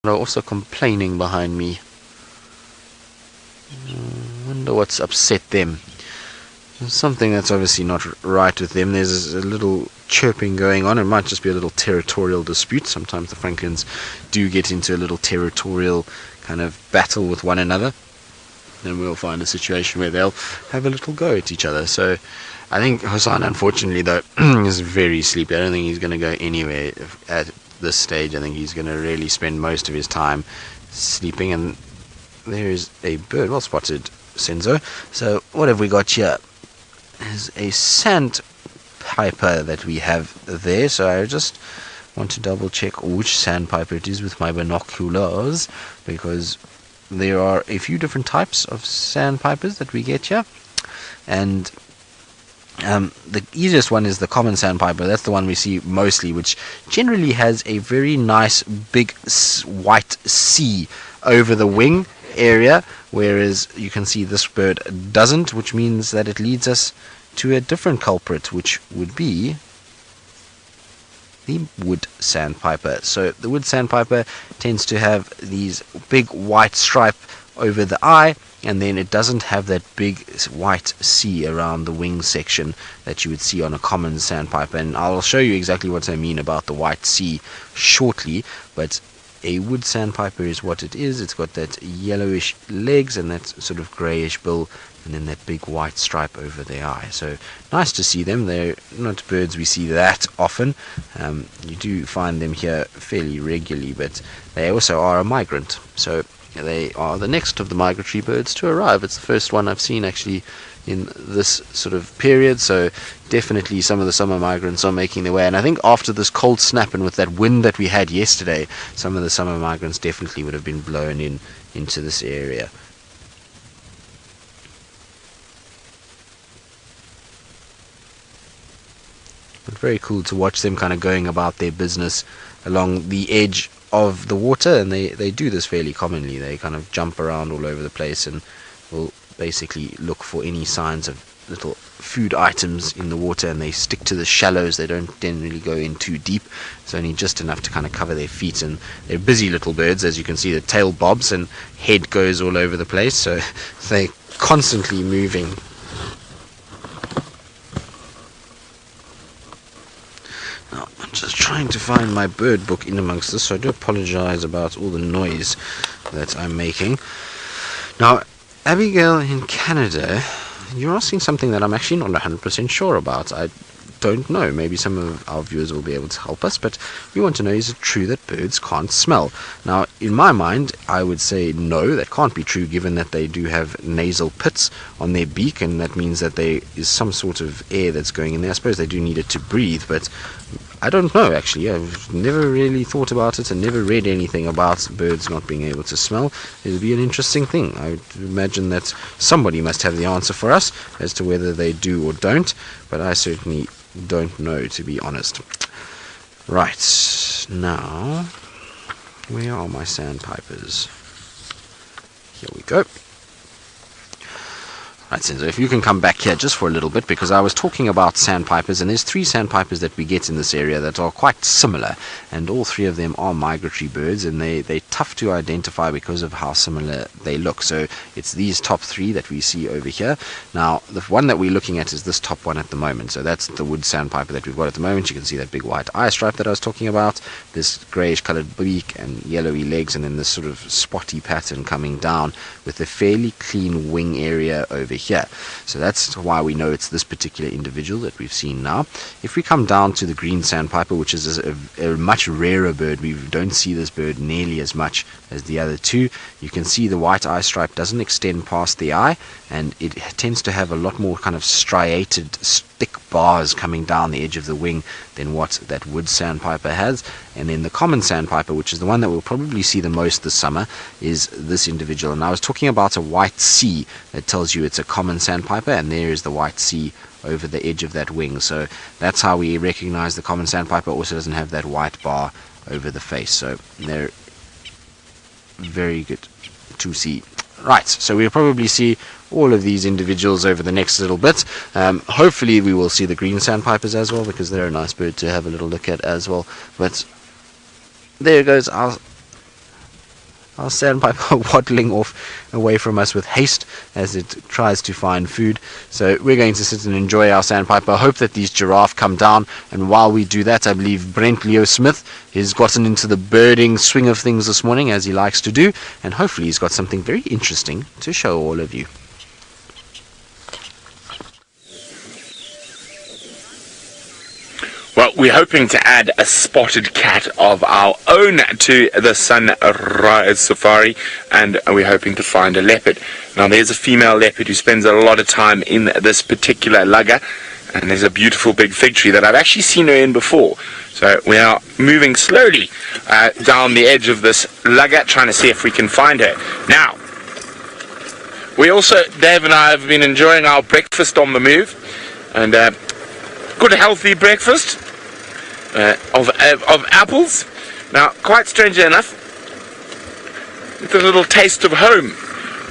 are also complaining behind me. Wonder what's upset them. There's something that's obviously not right with them. There's a little chirping going on. It might just be a little territorial dispute. Sometimes the Franklins do get into a little territorial kind of battle with one another. Then we'll find a situation where they'll have a little go at each other. So I think Hosana, unfortunately, though, is very sleepy. I don't think he's going to go anywhere at this stage. I think he's going to really spend most of his time sleeping. And there is a bird, well spotted, Senzo. So what have we got here? There's a sandpiper that we have there. So I just want to double check which sandpiper it is with my binoculars, because there are a few different types of sandpipers that we get here, and the easiest one is the common sandpiper. That's the one we see mostly, which generally has a very nice big white C over the wing area, whereas you can see this bird doesn't, which means that it leads us to a different culprit, which would be the wood sandpiper. So the wood sandpiper tends to have these big white stripe over the eye, and then it doesn't have that big white C around the wing section that you would see on a common sandpiper. And I'll show you exactly what I mean about the white C shortly, but a wood sandpiper is what it is. It's got that yellowish legs and that sort of greyish bill, and then that big white stripe over their eye. So nice to see them. They're not birds we see that often. You do find them here fairly regularly, but they also are a migrant. So they are the next of the migratory birds to arrive. It's the first one I've seen actually in this sort of period, so definitely some of the summer migrants are making their way. And I think after this cold snap and with that wind that we had yesterday, some of the summer migrants definitely would have been blown into this area. But very cool to watch them kind of going about their business along the edge of the water, and they do this fairly commonly. They kind of jump around all over the place and will basically look for any signs of little food items in the water, and they stick to the shallows. They don't generally go in too deep. It's only just enough to kind of cover their feet, and they're busy little birds. As you can see, the tail bobs and head goes all over the place, so they're constantly moving. Now, I'm just trying to find my bird book in amongst this, so I do apologize about all the noise that I'm making. Now, Abigail in Canada, you're asking something that I'm actually not 100% sure about. I don't know. Maybe some of our viewers will be able to help us, but we want to know, is it true that birds can't smell? Now, in my mind, I would say no, that can't be true, given that they do have nasal pits on their beak, and that means that there is some sort of air that's going in there. I suppose they do need it to breathe, but I don't know, actually. I've never really thought about it and never read anything about birds not being able to smell. It would be an interesting thing. I would imagine that somebody must have the answer for us as to whether they do or don't, but I certainly don't know, to be honest. Right, now, where are my sandpipers? Here we go. Right, so if you can come back here just for a little bit, because I was talking about sandpipers, and there's 3 sandpipers that we get in this area that are quite similar, and all 3 of them are migratory birds, and they're tough to identify because of how similar they look. So it's these top 3 that we see over here. Now, the one that we're looking at is this top one at the moment, so that's the wood sandpiper that we've got at the moment. You can see that big white eye stripe that I was talking about, this greyish coloured beak and yellowy legs, and then this sort of spotty pattern coming down with a fairly clean wing area over here. So that's why we know it's this particular individual that we've seen now. If we come down to the green sandpiper, which is a much rarer bird, we don't see this bird nearly as much as the other 2. You can see the white eye stripe doesn't extend past the eye, and it tends to have a lot more kind of striated thick bars coming down the edge of the wing than what that wood sandpiper has. And then the common sandpiper, which is the one that we'll probably see the most this summer, is this individual. And I was talking about a white C that tells you it's a common sandpiper, and there is the white C over the edge of that wing. So that's how we recognize the common sandpiper. Also doesn't have that white bar over the face, so they're very good to see. Right, so we'll probably see all of these individuals over the next little bit. Hopefully we will see the green sandpipers as well, because they're a nice bird to have a little look at as well. But there goes our our sandpiper waddling off away from us with haste as it tries to find food. So we're going to sit and enjoy our sandpiper. Hope that these giraffe come down, and while we do that, I believe Brent Leo Smith has gotten into the birding swing of things this morning, as he likes to do, and hopefully he's got something very interesting to show all of you. Well, we're hoping to add a spotted cat of our own to the sunrise safari, and we're hoping to find a leopard. Now, there's a female leopard who spends a lot of time in this particular lugger, and there's a beautiful big fig tree that I've actually seen her in before. So we are moving slowly down the edge of this lugger, trying to see if we can find her. Now, Dave and I have been enjoying our breakfast on the move, and good healthy breakfast of apples. Now, quite strangely enough, it's a little taste of home,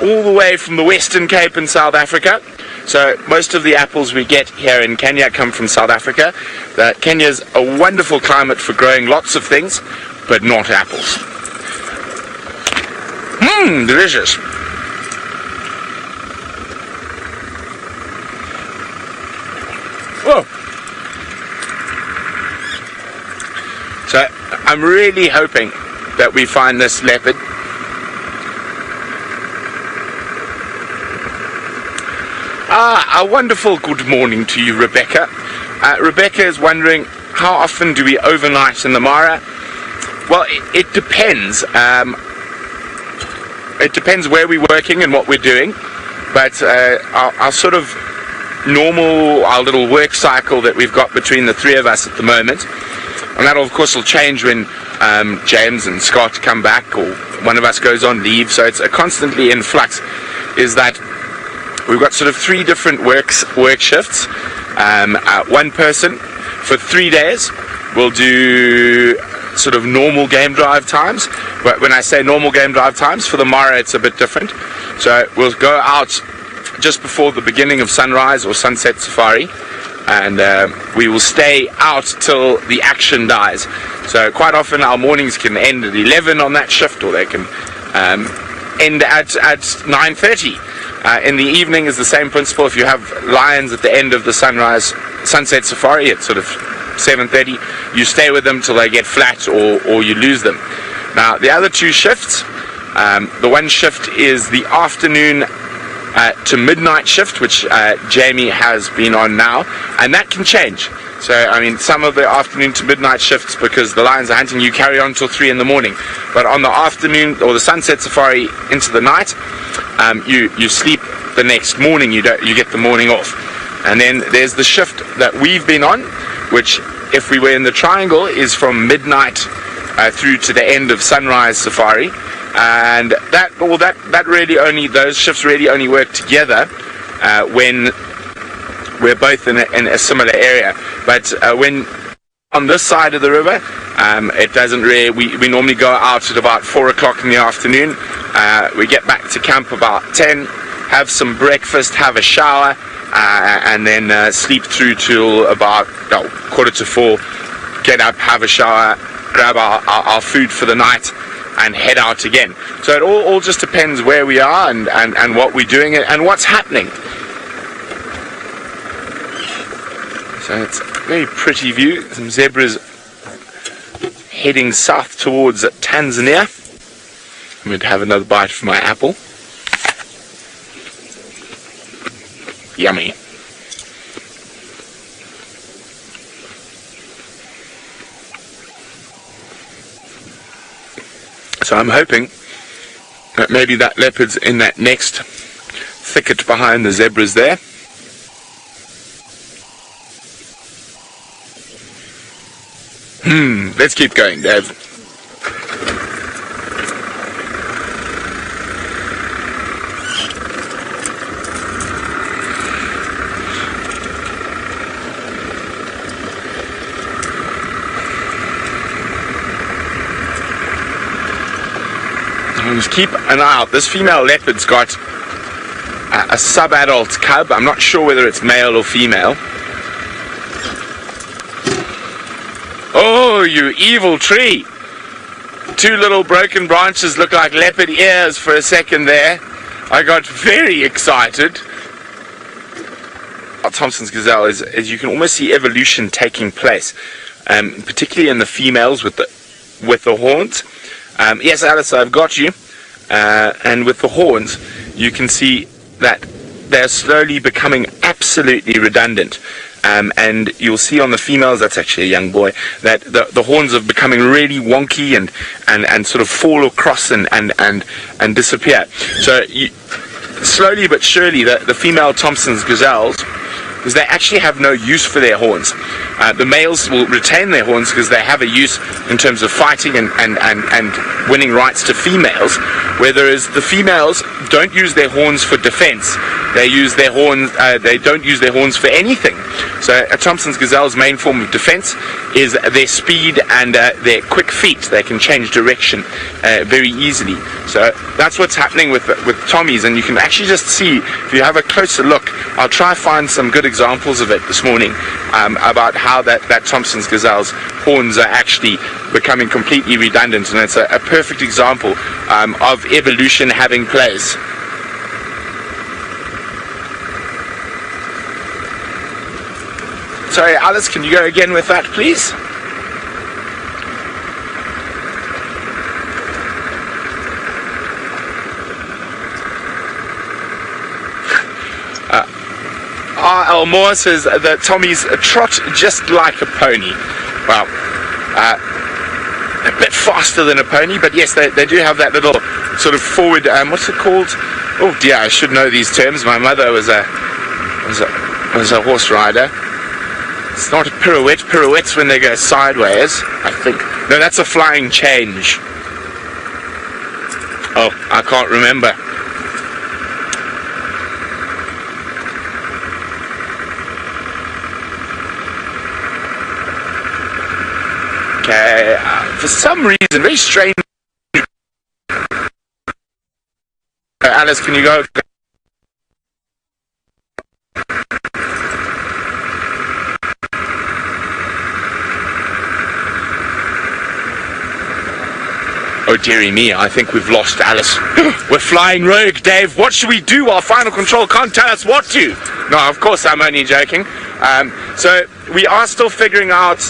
all the way from the Western Cape in South Africa. So most of the apples we get here in Kenya come from South Africa. Kenya's a wonderful climate for growing lots of things, but not apples. Delicious. Whoa. So I'm really hoping that we find this leopard. A wonderful good morning to you, Rebecca. Rebecca is wondering, how often do we overnight in the Mara? Well, it depends. It depends where we're working and what we're doing, but our sort of normal, our little work cycle that we've got between the three of us at the moment, and that of course will change when James and Scott come back, or one of us goes on leave, so it's constantly in flux, is that we've got sort of three different work shifts. One person for 3 days will do sort of normal game drive times, but when I say normal game drive times, for the Mara it's a bit different. So we'll go out just before the beginning of sunrise or sunset safari, and we will stay out till the action dies. So quite often our mornings can end at 11 on that shift, or they can end at 9:30. In the evening is the same principle. If you have lions at the end of the sunset safari at sort of 7:30, you stay with them till they get flat, or you lose them. Now the other two shifts, the one shift is the afternoon to midnight shift, which Jamie has been on now, and that can change. So I mean, some of the afternoon to midnight shifts, because the lions are hunting, you carry on till 3 in the morning, but on the afternoon or the sunset safari into the night, you sleep the next morning. You get the morning off. And then there's the shift that we've been on, which, if we were in the triangle, is from midnight through to the end of sunrise safari, and those shifts really only work together when we're both in a similar area. But when on this side of the river, it doesn't really. We normally go out at about 4 o'clock in the afternoon. We get back to camp about 10, have some breakfast, have a shower, and then sleep through till about 3:45. Get up, have a shower, grab our food for the night, and head out again. So it all just depends where we are and what we're doing and what's happening. So it's a very pretty view. Some zebras heading south towards Tanzania. I'm going to have another bite of my apple. Yummy. So I'm hoping that maybe that leopard's in that next thicket behind the zebras there. Let's keep going, Dave. Just keep an eye out. This female leopard's got a sub-adult cub. I'm not sure whether it's male or female. Oh, you evil tree! two little broken branches look like leopard ears for a second there. I got very excited. Our Thomsons Gazelle is you can almost see evolution taking place, particularly in the females with the horns. Yes, Alice, I've got you. And with the horns, you can see that they're slowly becoming absolutely redundant. And you'll see on the females, that's actually a young boy, that the horns are becoming really wonky and sort of fall across and disappear. So slowly but surely, the female Thomsons Gazelles, because they actually have no use for their horns. The males will retain their horns because they have a use in terms of fighting and winning rights to females, whereas the females don't use their horns for defense. They use their horns. They don't use their horns for anything. So a Thomsons Gazelle's main form of defense is their speed and their quick feet. They can change direction very easily. So that's what's happening with Tommies, and you can actually just see, if you have a closer look, I'll try find some good examples of it this morning, about how that Thomsons Gazelle's horns are actually becoming completely redundant, and it's a perfect example of evolution having place. Sorry, Alice, can you go again with that, please? R.L. Moore says that Tommies trot just like a pony. Well, a bit faster than a pony, but yes, they do have that little sort of forward, what's it called? Oh dear, I should know these terms. My mother was a horse rider. It's not a pirouette. Pirouettes when they go sideways, I think. No, that's a flying change. Oh, I can't remember. Okay, for some reason, very strange. Alice, can you go? Oh dearie me, I think we've lost Alice. We're flying rogue, Dave. What should we do? Our final control can't tell us what to. No, of course I'm only joking. So we are still figuring out.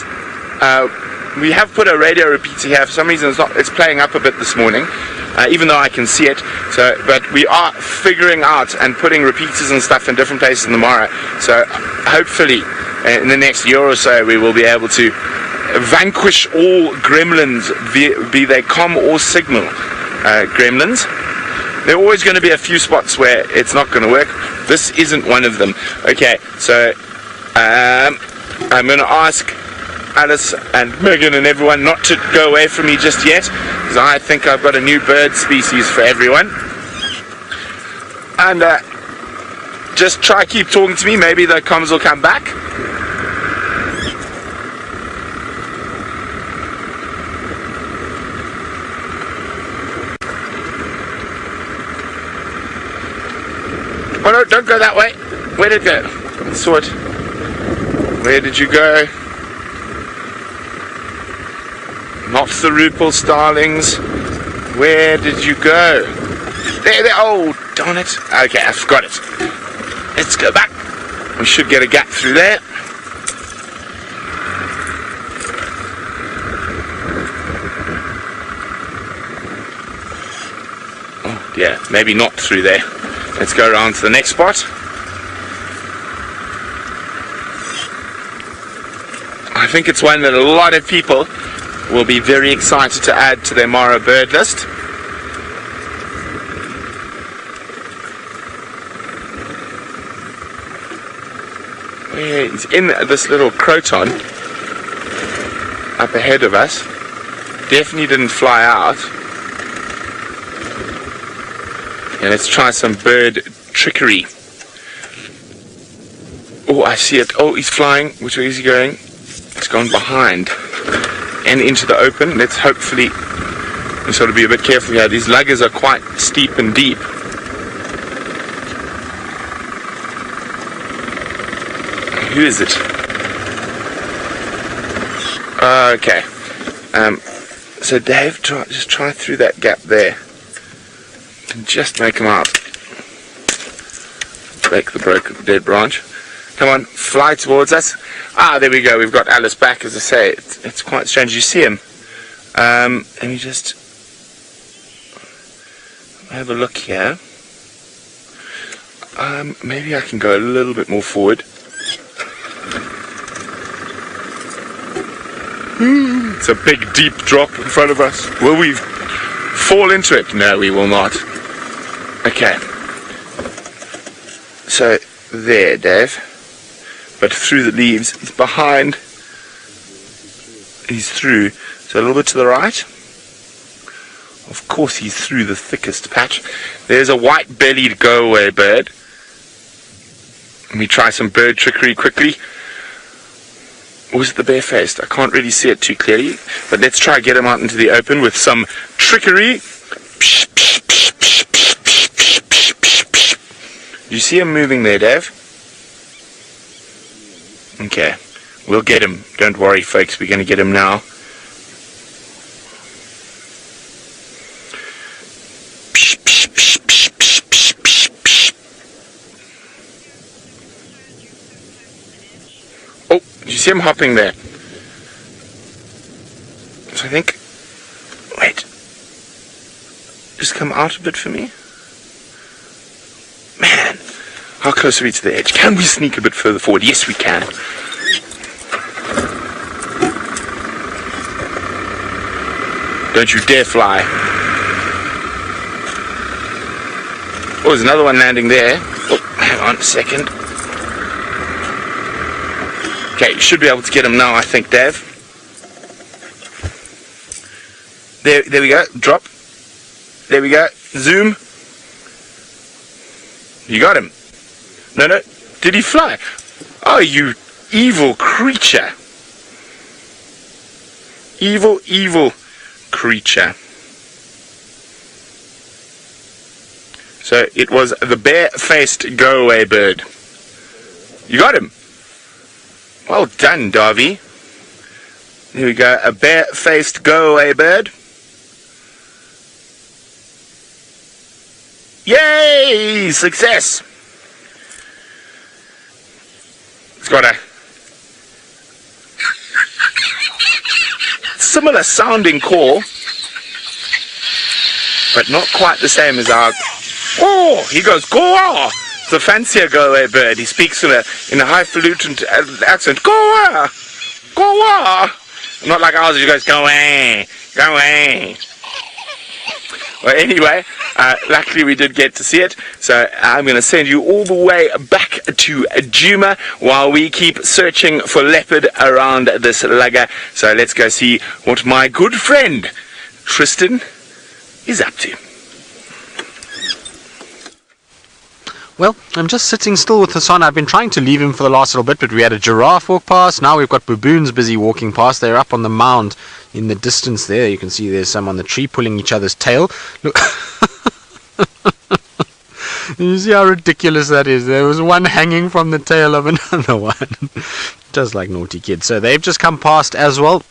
We have put a radio repeater here. For some reason it's playing up a bit this morning, even though I can see it. So, but we are figuring out and putting repeaters and stuff in different places in the Mara. So hopefully in the next year or so we will be able to vanquish all gremlins, be they comm or signal gremlins. There are always going to be a few spots where it's not going to work. This isn't one of them. Okay, so I'm going to ask Alice and Megan and everyone not to go away from me just yet, because I think I've got a new bird species for everyone. And just try keep talking to me, maybe the comms will come back. Oh no, don't go that way. Where did it go? I saw it. Where did you go? Not the Rupel starlings. Where did you go? There. Oh, darn it. Okay, I've got it. Let's go back. We should get a gap through there. Oh dear, maybe not through there. Let's go around to the next spot. I think it's one that a lot of people will be very excited to add to their Mara bird list. He's in this little croton up ahead of us. Definitely didn't fly out. And let's try some bird trickery. Oh, I see it. Oh, he's flying. Which way is he going? He's gone behind and into the open. Let's hopefully sort of be a bit careful here. These luggers are quite steep and deep. Who is it? Okay. So Dave, just try through that gap there. And just make them out. Break the dead branch. Come on, fly towards us. Ah, there we go. We've got Alice back, as I say. It's quite strange. You see him. And you just have a look here. Maybe I can go a little bit more forward. It's a big deep drop in front of us. Will we fall into it? No, we will not. Okay. So there, Dave. But through the leaves, he's behind. He's through. So a little bit to the right. Of course he's through the thickest patch. There's a white-bellied go-away bird. Let me try some bird trickery quickly. Or was it the bare-faced? I can't really see it too clearly. But let's try get him out into the open with some trickery. You see him moving there, Dave? Okay. We'll get him. Don't worry, folks. We're going to get him now. Oh, you see him hopping there? So I think... Wait. Just come out a bit for me. Man, how close are we to the edge? Can we sneak a bit further forward? Yes, we can. Don't you dare fly. Oh, there's another one landing there. Oh, hang on a second. Okay, you should be able to get him now, I think, Dave. There we go. Drop. There we go. Zoom. You got him. No. Did he fly? Oh, you evil creature. Evil creature. So it was the bare-faced go-away bird. You got him. Well done, Davy. Here we go. A bare-faced go-away bird. Yay! Success! It's got a similar sounding call, but not quite the same as our... Oh! He goes, go-ah! It's a fancier go-away bird. He speaks in a highfalutin accent. Go-ah! Go-ah! Not like ours, he goes, go-away! Go-away! Well, anyway, luckily we did get to see it, so I'm going to send you all the way back to Djuma while we keep searching for leopard around this lugger. So let's go see what my good friend Tristan is up to. Well, I'm just sitting still with Hosana. I've been trying to leave him for the last little bit, but we had a giraffe walk past. Now we've got baboons busy walking past. They're up on the mound in the distance there. You can see there's some on the tree pulling each other's tail. Look. You see how ridiculous that is? There was one hanging from the tail of another one. Just like naughty kids. So they've just come past as well.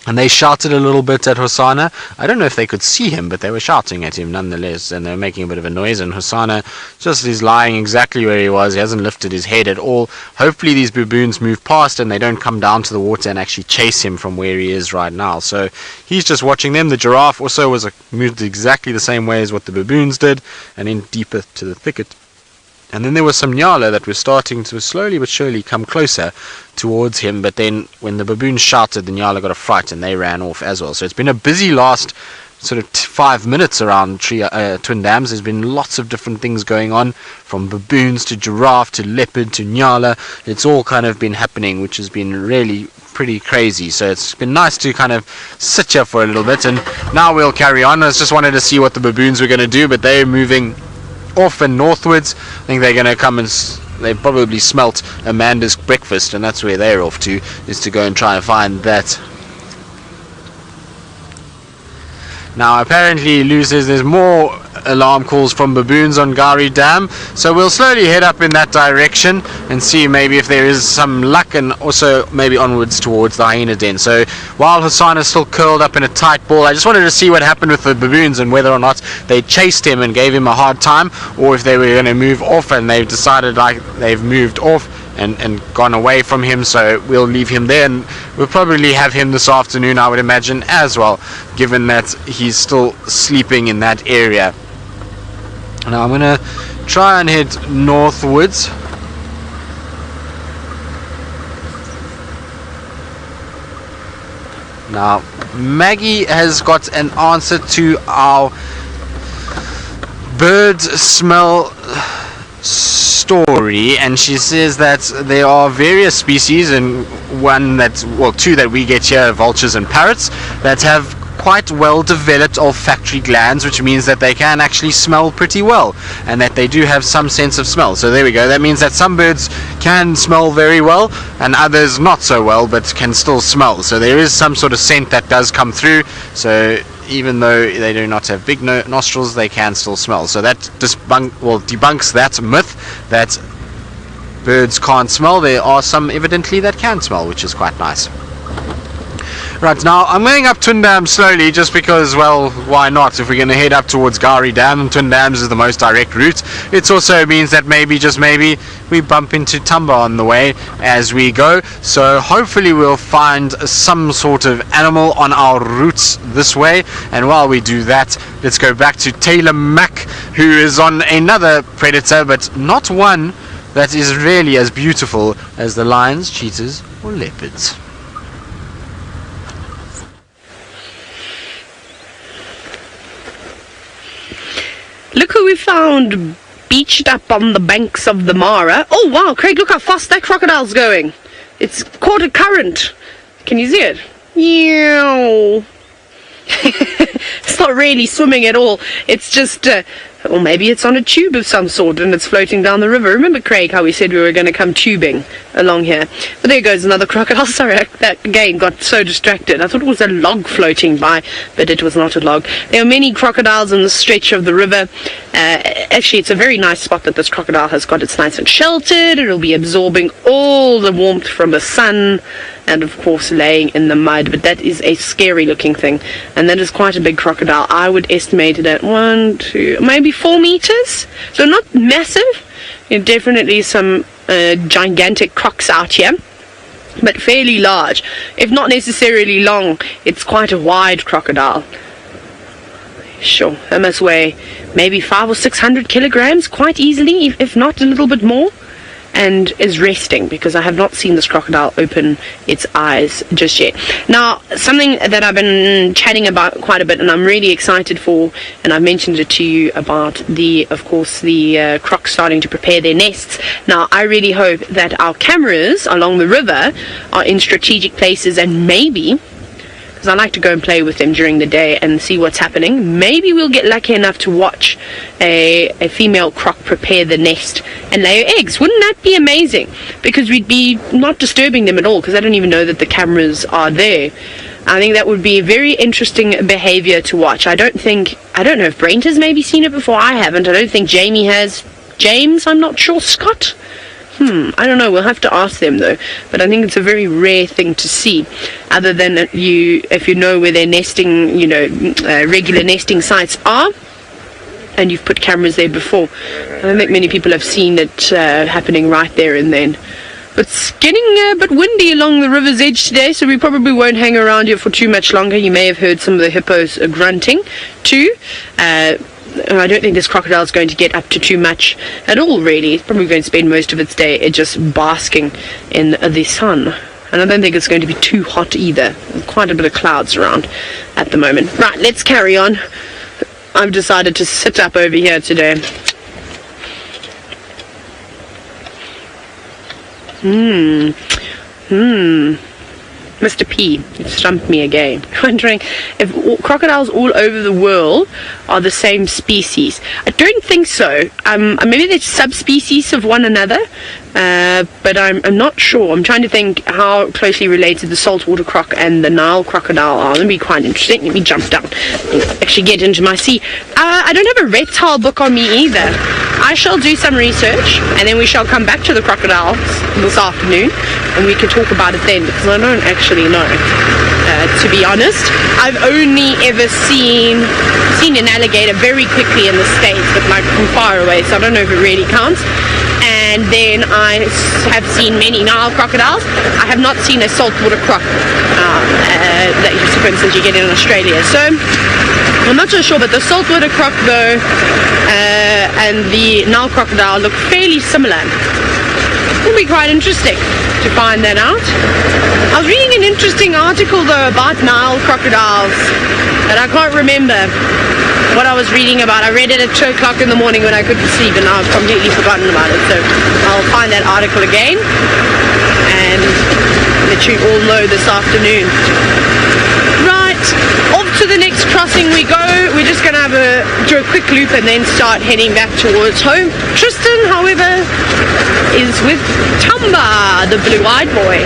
And they shouted a little bit at Hosana. I don't know if they could see him, but they were shouting at him nonetheless. And they were making a bit of a noise. And Hosana just is lying exactly where he was. He hasn't lifted his head at all. Hopefully these baboons move past and they don't come down to the water and actually chase him from where he is right now. So he's just watching them. The giraffe also moved exactly the same way as what the baboons did. And in deeper to the thicket. And then there was some nyala that was starting to slowly but surely come closer towards him. But then when the baboons shouted, the nyala got a fright and they ran off as well. So it's been a busy last sort of 5 minutes around Twin Dams. There's been lots of different things going on, from baboons to giraffe to leopard to nyala. It's all kind of been happening, which has been really pretty crazy. So it's been nice to kind of sit here for a little bit. And now we'll carry on. I just wanted to see what the baboons were going to do, but they're moving off and northwards. I think they're going to come and they probably smelt Amanda's breakfast, and that's where they're off to, is to go and try and find that. Now apparently Lou says there's more alarm calls from baboons on Gari Dam, so we'll slowly head up in that direction and see maybe if there is some luck, and also maybe onwards towards the Hyena Den. So while Hosana's still curled up in a tight ball, I just wanted to see what happened with the baboons and whether or not they chased him and gave him a hard time, or if they were going to move off and they've decided like they've moved off and gone away from him. So we'll leave him there, and we'll probably have him this afternoon, I would imagine, as well, given that he's still sleeping in that area. Now I'm gonna try and head northwards. Now Maggie has got an answer to our bird smell story, and she says that there are various species, and two that we get here, vultures and parrots, that have quite well developed olfactory glands, which means that they can actually smell pretty well, and that they do have some sense of smell. So there we go. That means that some birds can smell very well and others not so well, but can still smell. So there is some sort of scent that does come through. So even though they do not have big nostrils, they can still smell. So that debunks that myth that birds can't smell. There are some evidently that can smell, which is quite nice. Right, now I'm going up Twin Dam slowly, just because, well, why not? If we're going to head up towards Gari Dam, and Twin Dams is the most direct route, it also means that maybe, just maybe, we bump into Tumba on the way as we go. So hopefully we'll find some sort of animal on our routes this way. And while we do that, let's go back to Tayla Mac, who is on another predator, but not one that is really as beautiful as the lions, cheetahs, or leopards. Look who we found beached up on the banks of the Mara. Oh wow, Craig, look how fast that crocodile's going. It's caught a current. Can you see it? Meow. It's not really swimming at all. It's just, or maybe it's on a tube of some sort and it's floating down the river. Remember, Craig, how we said we were going to come tubing along here? But there goes another crocodile. Sorry, that again got so distracted. I thought it was a log floating by, but it was not a log. There are many crocodiles in the stretch of the river. Actually, it's a very nice spot that this crocodile has got. It's nice and sheltered. It'll be absorbing all the warmth from the sun, and of course laying in the mud. But that is a scary looking thing, and that is quite a big crocodile. I would estimate it at 1, 2, maybe 4 meters, so not massive. Definitely some gigantic crocs out here, but fairly large, if not necessarily long. It's quite a wide crocodile. Sure, that must weigh maybe 500 or 600 kilograms quite easily, if not a little bit more, and is resting, because I have not seen this crocodile open its eyes just yet. Now, something that I've been chatting about quite a bit, and I'm really excited for, and I've mentioned it to you about of course, the crocs starting to prepare their nests. Now, I really hope that our cameras along the river are in strategic places, and maybe, because I like to go and play with them during the day and see what's happening, maybe we'll get lucky enough to watch a female croc prepare the nest and lay her eggs. Wouldn't that be amazing? Because we'd be not disturbing them at all, because I don't even know that the cameras are there. I think that would be very interesting behavior to watch. I don't know if Brent has maybe seen it before. I haven't. I don't think Jamie has. James, I'm not sure. Scott? I don't know, we'll have to ask them though. But I think it's a very rare thing to see, other than if you know where their nesting, regular nesting sites are, and you've put cameras there before. I don't think many people have seen it happening right there and then. But it's getting a bit windy along the river's edge today, so we probably won't hang around here for too much longer. You may have heard some of the hippos grunting too. I don't think this crocodile is going to get up to too much at all, really. It's probably going to spend most of its day just basking in the sun. And I don't think it's going to be too hot either. There's quite a bit of clouds around at the moment. Right, let's carry on. I've decided to sit up over here today. Mr. P, you've stumped me again. Wondering if crocodiles all over the world are the same species. I don't think so. Maybe they're subspecies of one another, but I'm not sure. I'm trying to think how closely related the saltwater croc and the Nile crocodile are. That'd be quite interesting. Let me jump down and actually get into my sea. I don't have a reptile book on me either. I shall do some research, and then we shall come back to the crocodiles this afternoon, and we can talk about it then, because I don't actually know, to be honest. I've only ever seen an alligator very quickly in the States, but like from far away, so I don't know if it really counts. And then I have seen many Nile crocodiles. I have not seen a saltwater croc that, for instance, you get in Australia. So I'm not so sure, but the saltwater croc though and the Nile crocodile look fairly similar. It'll be quite interesting to find that out. I was reading an interesting article though about Nile crocodiles, and I can't remember what I was reading about. I read it at 2 o'clock in the morning when I couldn't sleep, and I've completely forgotten about it. So I'll find that article again and let you all know this afternoon. Right, off to the next crossing we go. We're just going to do a quick loop and then start heading back towards home. Tristan, however, is with Thamba, the blue-eyed boy.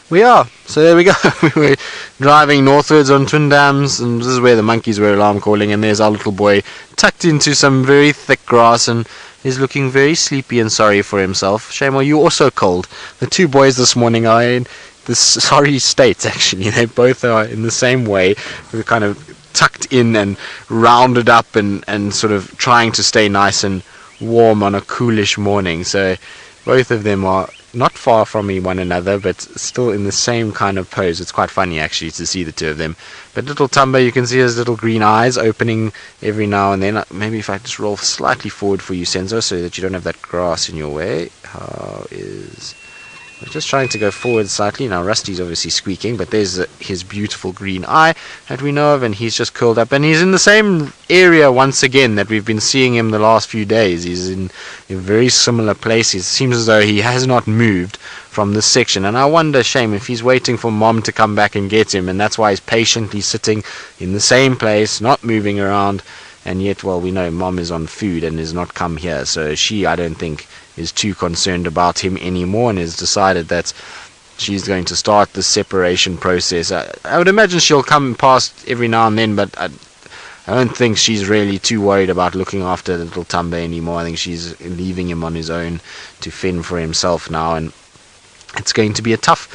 We are. So there we go. We're driving northwards on Twin Dams, and this is where the monkeys were alarm calling, and there's our little boy tucked into some very thick grass, and he's looking very sleepy and sorry for himself. Shame, are you also cold? The two boys this morning are in this sorry state, actually. They both are in the same way. We're kind of tucked in and rounded up and sort of trying to stay nice and warm on a coolish morning. So both of them are not far from one another, but still in the same kind of pose. It's quite funny actually to see the two of them. But little Tumba, you can see his little green eyes opening every now and then. Maybe if I just roll slightly forward for you, Senzo, so that you don't have that grass in your way. We're just trying to go forward slightly. Now Rusty's obviously squeaking, but there's his beautiful green eye that we know of, and he's just curled up, and he's in the same area once again that we've been seeing him the last few days. He's in a very similar place. It seems as though he has not moved from this section, and I wonder, shame, if he's waiting for Mom to come back and get him, and that's why he's patiently sitting in the same place, not moving around. And yet, well, we know Mom is on food and has not come here, so she, I don't think, is too concerned about him anymore, and has decided that she's going to start the separation process. I would imagine she'll come past every now and then, but I don't think she's really too worried about looking after little Tumba anymore. I think she's leaving him on his own to fend for himself now, and it's going to be a tough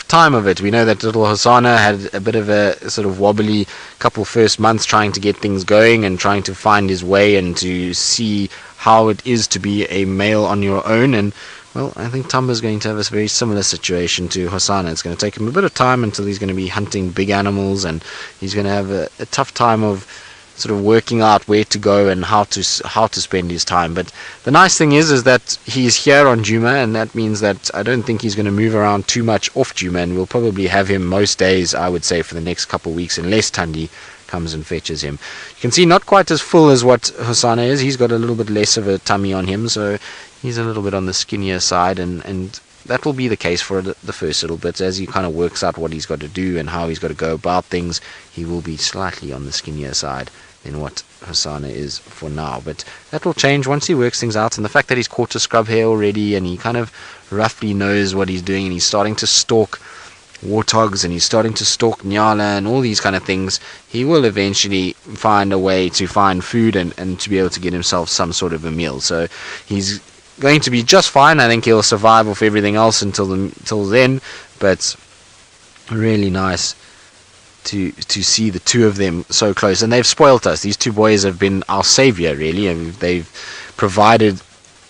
time of it. We know that little Hosana had a bit of a sort of wobbly couple first months trying to get things going and trying to find his way and to see how it is to be a male on your own. And well, I think Tumba's going to have a very similar situation to Hosana. It's going to take him a bit of time until he's going to be hunting big animals, and he's going to have a tough time of sort of working out where to go and how to spend his time. But the nice thing is that he's here on Djuma, and that means that I don't think he's going to move around too much off Djuma, and we'll probably have him most days, I would say, for the next couple of weeks, unless Thandi comes and fetches him. You can see not quite as full as what Hosana is. He's got a little bit less of a tummy on him, so he's a little bit on the skinnier side, and that will be the case for the first little bit. As he kind of works out what he's got to do and how he's got to go about things, he will be slightly on the skinnier side than what Hosana is for now. But that will change once he works things out, and the fact that he's caught a scrub hare already, and he kind of roughly knows what he's doing, and he's starting to stalk warthogs, and he's starting to stalk nyala and all these kind of things, he will eventually find a way to find food and to be able to get himself some sort of a meal. So he's going to be just fine. I think he'll survive off everything else until then, but really nice to see the two of them so close. And they've spoilt us. These two boys have been our savior, really, and they've provided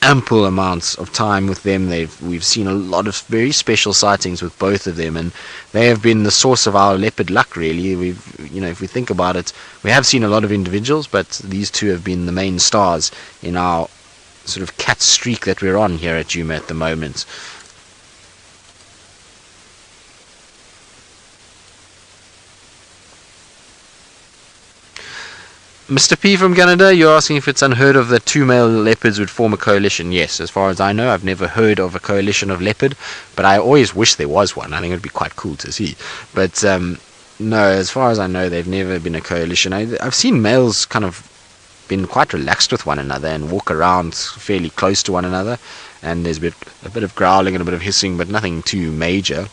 ample amounts of time with them. We've seen a lot of very special sightings with both of them, and they have been the source of our leopard luck, really. If we think about it, we have seen a lot of individuals, but these two have been the main stars in our sort of cat streak that we're on here at Djuma at the moment. Mr. P from Canada, you're asking if it's unheard of that 2 male leopards would form a coalition. Yes, as far as I know, I've never heard of a coalition of leopard, but I always wish there was one. I think it would be quite cool to see. But no, as far as I know, they've never been a coalition. I've seen males kind of been quite relaxed with one another and walk around fairly close to one another, and there's a bit of growling and a bit of hissing, but nothing too major,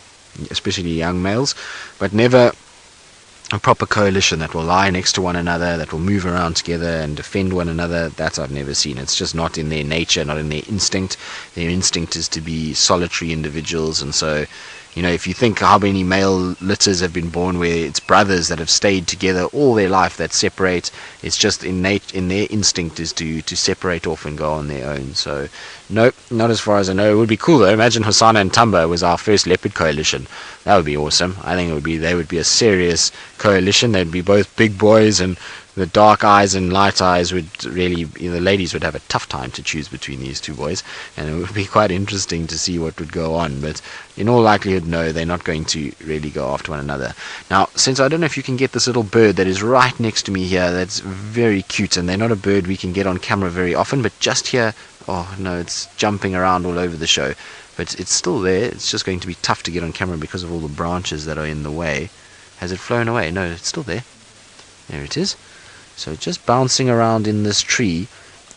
especially young males, but never a proper coalition that will lie next to one another, that will move around together and defend one another. That I've never seen. It's just not in their nature, not in their instinct. Their instinct is to be solitary individuals, and so, you know, if you think how many male litters have been born where it's brothers that have stayed together all their life that separate, it's just innate in their instinct is to separate off and go on their own. So, nope, not as far as I know. It would be cool though. Imagine Hosana and Tumba was our first leopard coalition. That would be awesome. I think they would be a serious coalition. They'd be both big boys, and the dark eyes and light eyes would really, the ladies would have a tough time to choose between these two boys, and it would be quite interesting to see what would go on. But in all likelihood, no, they're not going to really go after one another. Now, since I don't know if you can get this little bird that is right next to me here, that's very cute, and they're not a bird we can get on camera very often, but just here, oh no, it's jumping around all over the show, but it's still there. It's just going to be tough to get on camera because of all the branches that are in the way. Has it flown away? No, it's still there. There it is. So just bouncing around in this tree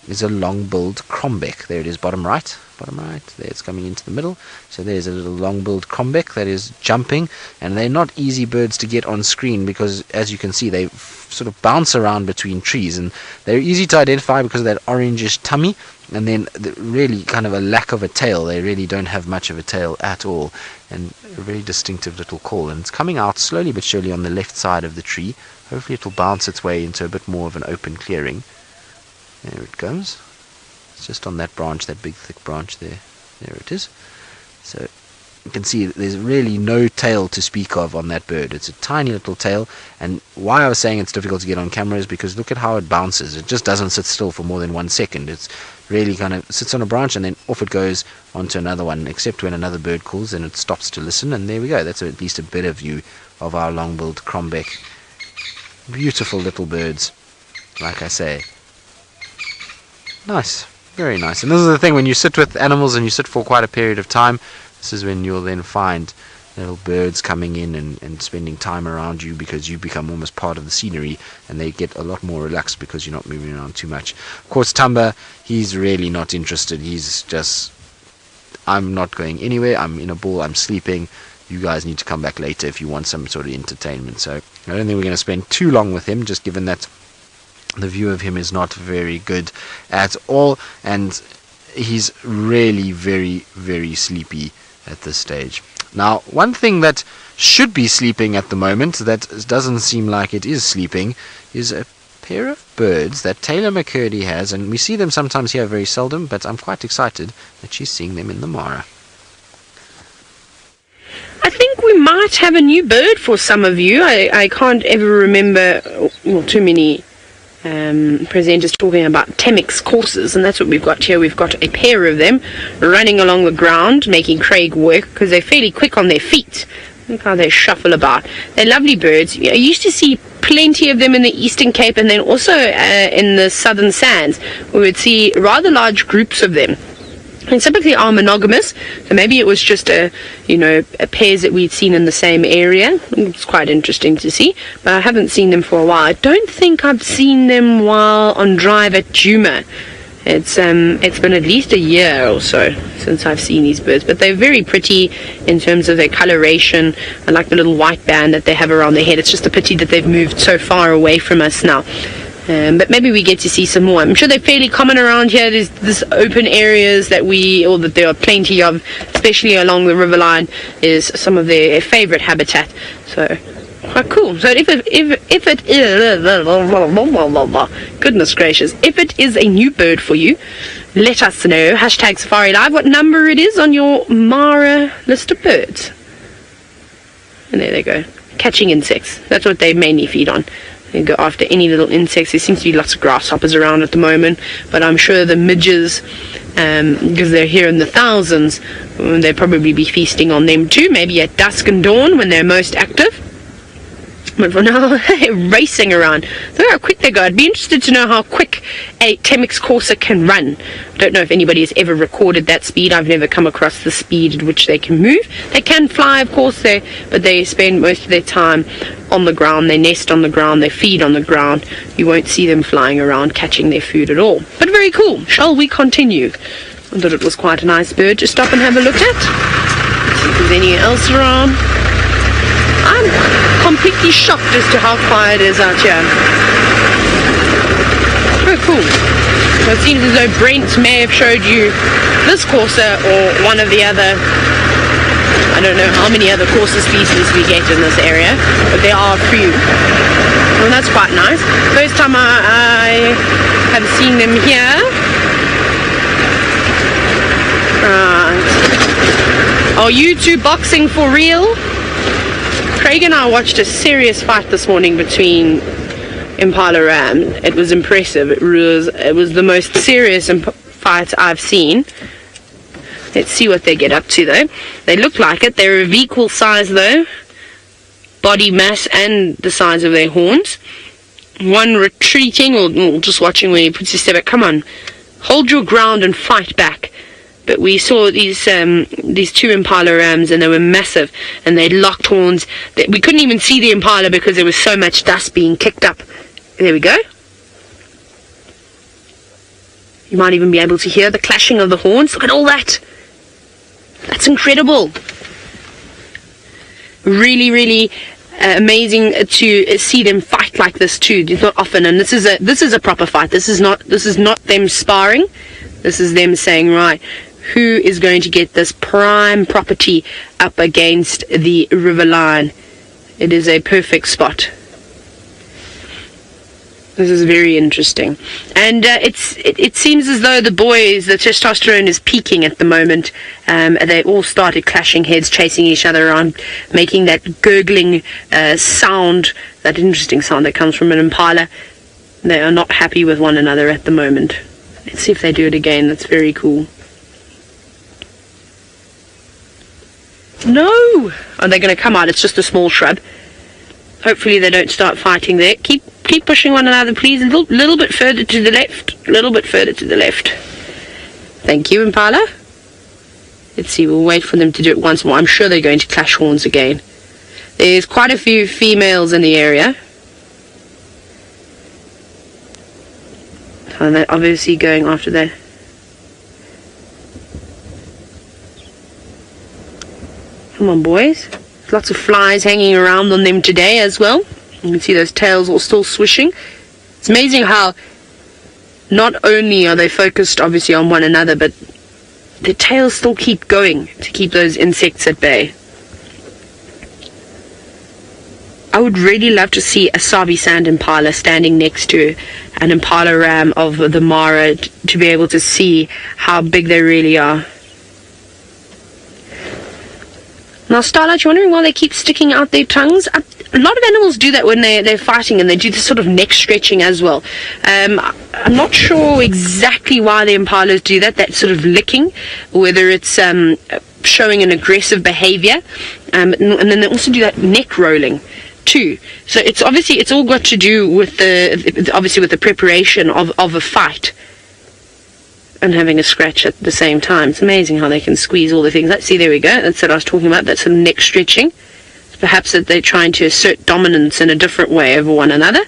is a long-billed crombec. There it is, bottom right. There it's coming into the middle. So there's a little long-billed crombec that is jumping, and they're not easy birds to get on screen because, as you can see, they sort of bounce around between trees, and they're easy to identify because of that orangish tummy, and then really kind of a lack of a tail. They really don't have much of a tail at all, and a very distinctive little call. And it's coming out slowly but surely on the left side of the tree. Hopefully it will bounce its way into a bit more of an open clearing. There it goes. It's just on that branch, that big thick branch there. There it is. So you can see there's really no tail to speak of on that bird. It's a tiny little tail, and why I was saying it's difficult to get on camera is because look at how it bounces. It just doesn't sit still for more than 1 second. It's really kind of sits on a branch and then off it goes onto another one, except when another bird calls, then it stops to listen, and there we go. That's at least a better view of our long-billed crombec. Beautiful little birds, like I say. Nice, very nice. And this is the thing, when you sit with animals and you sit for quite a period of time, this is when you'll then find little birds coming in and spending time around you, because you become almost part of the scenery, and they get a lot more relaxed because you're not moving around too much. Of course, Thamba, he's really not interested. He's just, I'm not going anywhere, I'm in a ball, I'm sleeping. You guys need to come back later if you want some sort of entertainment. So I don't think we're going to spend too long with him, just given that the view of him is not very good at all, and he's really very, very sleepy at this stage. Now, one thing that should be sleeping at the moment that doesn't seem like it is sleeping is a pair of birds that Tayla McCurdy has, and we see them sometimes here, very seldom, but I'm quite excited that she's seeing them in the Mara. I think we might have a new bird for some of you. I can't ever remember, well, too many presenters talking about Timox Corsas, and that's what we've got here. We've got a pair of them running along the ground, making Craig work, because they're fairly quick on their feet. Look how they shuffle about. They're lovely birds. I used to see plenty of them in the Eastern Cape, and then also in the Southern Sands. We would see rather large groups of them. And typically are monogamous, so maybe it was just a pairs that we'd seen in the same area. It's quite interesting to see, but I haven't seen them for a while. I don't think I've seen them while on drive at Djuma. It's been at least a year or so since I've seen these birds, but they're very pretty in terms of their coloration. I like the little white band that they have around their head. It's just a pity that they've moved so far away from us now. But maybe we get to see some more. I'm sure they're fairly common around here. There's this open areas that there are plenty of, especially along the riverline, is some of their favorite habitat. So quite cool. So if it is, goodness gracious, if it is a new bird for you, let us know. Hashtag Safari Live. What number it is on your Mara list of birds. And there they go, catching insects. That's what they mainly feed on. They go after any little insects. There seems to be lots of grasshoppers around at the moment, but I'm sure the midges, because they're here in the thousands, they'll probably be feasting on them too, maybe at dusk and dawn when they're most active. But for now, they're racing around. Look how quick they go. I'd be interested to know how quick a Timox Corsa can run. I don't know if anybody has ever recorded that speed. I've never come across the speed at which they can move. They can fly, of course, but they spend most of their time on the ground. They nest on the ground. They feed on the ground. You won't see them flying around catching their food at all. But very cool. Shall we continue? I thought it was quite a nice bird to stop and have a look at. See if there's anything else around. I'm completely shocked as to how quiet it is out here. Oh, cool. So it seems as though Brent may have showed you this Corsa or one of the other, I don't know how many other Corsa species we get in this area, but there are a few. Well, that's quite nice. First time I have seen them here. Right. Are you two boxing for real? Craig and I watched a serious fight this morning between Impala Ram. It was impressive. It was the most serious fight I've seen. Let's see what they get up to though. They look like it. They're of equal size though. Body mass and the size of their horns. One retreating or just watching where he puts his step back. Come on. Hold your ground and fight back. But we saw these two Impala Rams and they were massive and they locked horns. We couldn't even see the Impala because there was so much dust being kicked up. There we go. You might even be able to hear the clashing of the horns. Look at all that. That's incredible. Really, really amazing to see them fight like this too. It's not often, and this is a proper fight. This is not them sparring. This is them saying, right, who is going to get this prime property up against the river line? It is a perfect spot. This is very interesting. And it seems as though the testosterone is peaking at the moment. They all started clashing heads, chasing each other around, making that gurgling sound, that interesting sound that comes from an impala. They are not happy with one another at the moment. Let's see if they do it again. That's very cool. No! Are they going to come out? It's just a small shrub. Hopefully they don't start fighting there. Keep pushing one another, please. A little bit further to the left. A little bit further to the left. Thank you, Impala. Let's see. We'll wait for them to do it once more. I'm sure they're going to clash horns again. There's quite a few females in the area. And they're obviously going after that. Come on, boys. There's lots of flies hanging around on them today as well. You can see those tails all still swishing. It's amazing how not only are they focused obviously on one another, but their tails still keep going to keep those insects at bay. I would really love to see a Sabi sand impala standing next to an Impala ram of the Mara to be able to see how big they really are. Now, Starlight, you're wondering why they keep sticking out their tongues? A lot of animals do that when they're fighting, and they do this sort of neck stretching as well. I'm not sure exactly why the impalas do that sort of licking, whether it's showing an aggressive behavior, and then they also do that neck rolling too. So it's all got to do with the preparation of a fight and having a scratch at the same time. It's amazing how they can squeeze all the things. Let's see, there we go. That's what I was talking about. That's some neck stretching. Perhaps that they're trying to assert dominance in a different way over one another.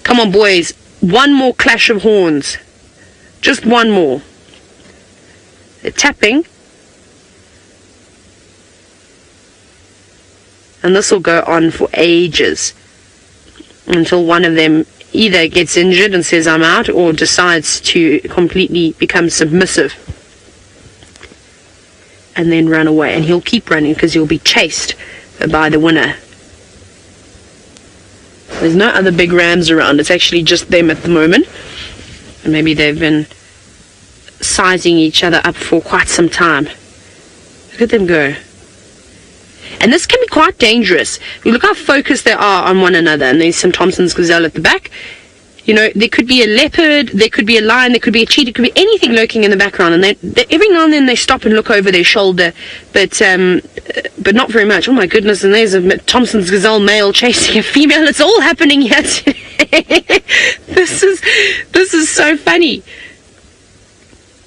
Come on, boys. One more clash of horns. Just one more. They're tapping. And this will go on for ages until one of them either gets injured and says I'm out, or decides to completely become submissive and then run away. And he'll keep running because he'll be chased by the winner. There's no other big rams around. It's actually just them at the moment. And maybe they've been sizing each other up for quite some time. Look at them go. And this can be quite dangerous. Look how focused they are on one another. And there's some Thomsons Gazelle at the back. You know, there could be a leopard, there could be a lion, there could be a cheetah, there could be anything lurking in the background, and they every now and then they stop and look over their shoulder, but not very much. Oh my goodness, and there's a Thomsons Gazelle male chasing a female. It's all happening here today. This is so funny.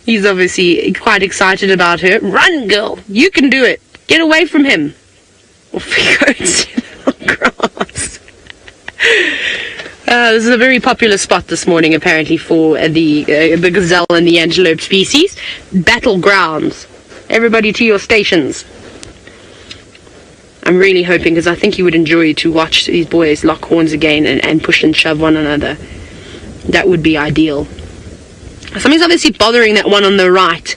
He's obviously quite excited about her. Run, girl, you can do it. Get away from him. Off he goes to the grass. This is a very popular spot this morning, apparently, for the gazelle and the antelope species. Battlegrounds. Everybody to your stations. I'm really hoping, because I think you would enjoy to watch these boys lock horns again and push and shove one another. That would be ideal. Something's obviously bothering that one on the right.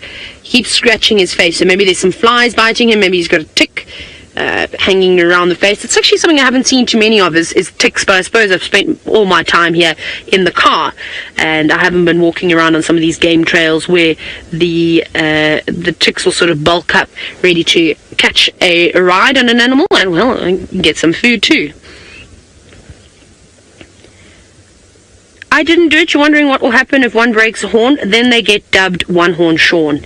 He keeps scratching his face, so maybe there's some flies biting him, maybe he's got a tick hanging around the face. It's actually something I haven't seen too many of is ticks, but I suppose I've spent all my time here in the car, and I haven't been walking around on some of these game trails where the ticks will sort of bulk up, ready to catch a ride on an animal, and well, get some food too. I didn't do it. You're wondering what will happen if one breaks a horn? Then they get dubbed one-horn Sean.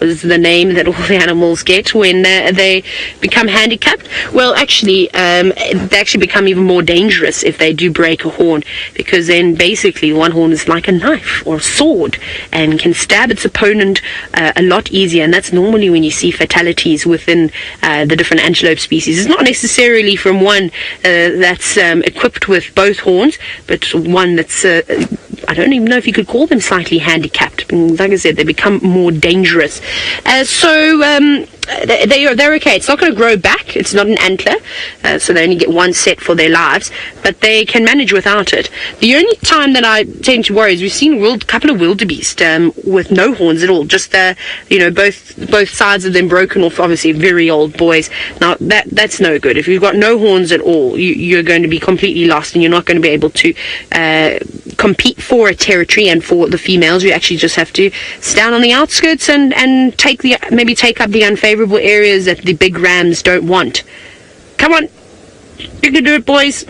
Is the name that all the animals get when they become handicapped. Well, actually, they actually become even more dangerous if they do break a horn, because then basically one horn is like a knife or a sword and can stab its opponent a lot easier, and that's normally when you see fatalities within the different antelope species. It's not necessarily from one that's equipped with both horns, but one that's I don't even know if you could call them slightly handicapped. Like I said, they become more dangerous. So they're okay. It's not going to grow back. It's not an antler, so they only get one set for their lives, but they can manage without it. The only time that I tend to worry is we've seen a couple of wildebeest with no horns at all. Just both sides of them broken off. Obviously, very old boys. Now that's no good. If you've got no horns at all, you're going to be completely lost, and you're not going to be able to compete for a territory. And for the females, you actually just have to stand on the outskirts and maybe take up the unfavorable areas that the big rams don't want. Come on, you can do it, boys.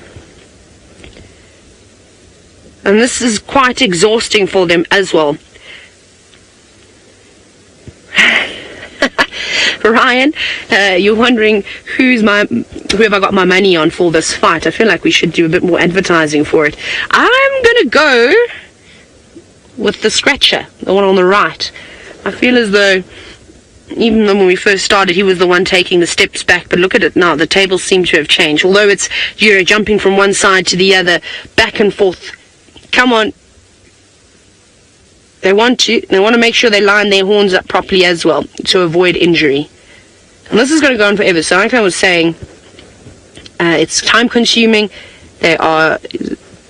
And this is quite exhausting for them as well. Ryan, you're wondering who have I got my money on for this fight? I feel like we should do a bit more advertising for it. I'm gonna go with the scratcher, the one on the right. I feel as though, even though when we first started he was the one taking the steps back, but look at it now, the tables seem to have changed. Although it's jumping from one side to the other, back and forth. Come on. They want to make sure they line their horns up properly as well to avoid injury. And this is going to go on forever. So like I was saying, it's time consuming. They are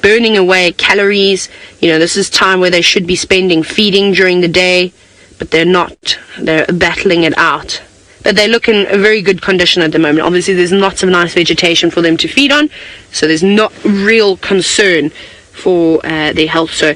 burning away calories. This is time where they should be spending feeding during the day, but they're not. They're battling it out. But they look in a very good condition at the moment. Obviously, there's lots of nice vegetation for them to feed on, so there's not real concern for their health. So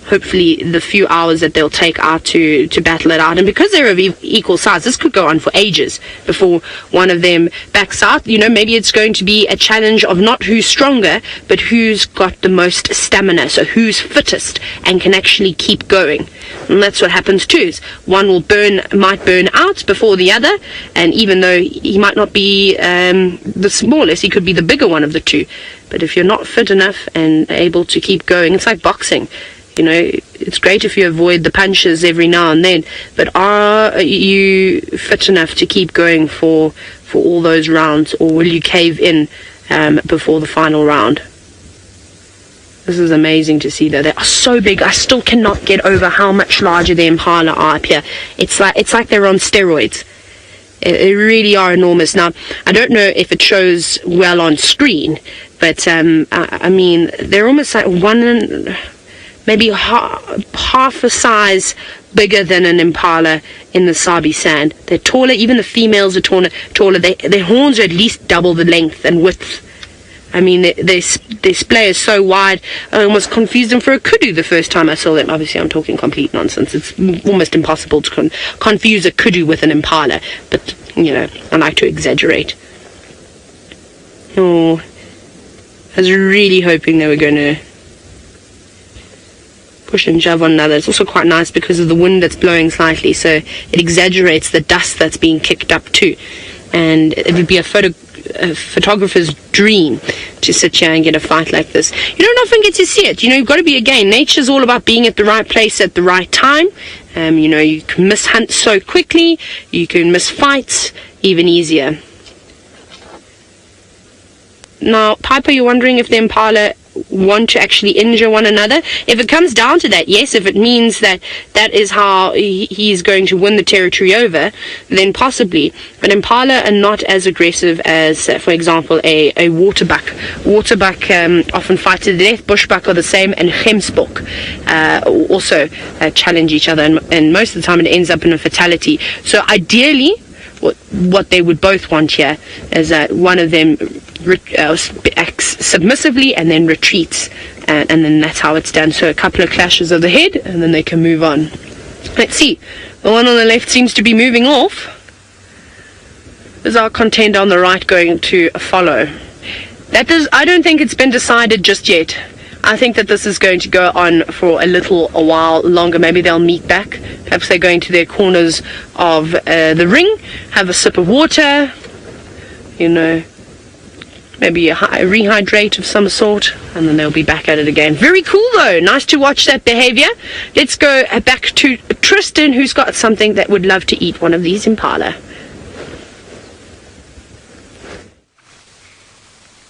hopefully the few hours that they'll take out to battle it out, and because they're of equal size, this could go on for ages before one of them backs out. Maybe it's going to be a challenge of not who's stronger, but who's got the most stamina, so who's fittest and can actually keep going. And that's what happens too, is one might burn out before the other, and even though he might not be the smallest, he could be the bigger one of the two. But if you're not fit enough and able to keep going, it's like boxing. It's great if you avoid the punches every now and then, but are you fit enough to keep going for all those rounds, or will you cave in before the final round? This is amazing to see, though. They are so big. I still cannot get over how much larger the Impala are up here. It's like they're on steroids. They really are enormous. Now, I don't know if it shows well on screen, but I mean, they're almost like maybe half a size bigger than an Impala in the Sabi sand. They're taller. Even the females are taller. Their horns are at least double the length and width. I mean, their display is so wide. I almost confused them for a kudu the first time I saw them. Obviously, I'm talking complete nonsense. It's almost impossible to confuse a kudu with an Impala. But, I like to exaggerate. Oh, I was really hoping they were going to push and shove on another. It's also quite nice because of the wind that's blowing slightly, so it exaggerates the dust that's being kicked up too. And it would be a photographer's dream to sit here and get a fight like this. You don't often get to see it. You've got to be, again, nature's all about being at the right place at the right time. You can miss hunts so quickly, you can miss fights even easier. Now, Piper, you're wondering if the Impala want to actually injure one another. If it comes down to that, yes. If it means that is how he's going to win the territory over, then possibly. But Impala are not as aggressive as, for example, a waterbuck. Waterbuck often fight to the death. Bushbuck are the same, and gemsbok also challenge each other, and most of the time it ends up in a fatality. So ideally, what they would both want here is that one of them acts submissively and then retreats, and then that's how it's done. So a couple of clashes of the head, and then they can move on. Let's see, the one on the left seems to be moving off. Is our contender on the right going to follow? I don't think it's been decided just yet. I think that this is going to go on for a while longer. Maybe they'll meet back. Perhaps they're going to their corners of the ring, have a sip of water, maybe a rehydrate of some sort, and then they'll be back at it again. Very cool though. Nice to watch that behavior. Let's go back to Tristan, who's got something that would love to eat one of these impala.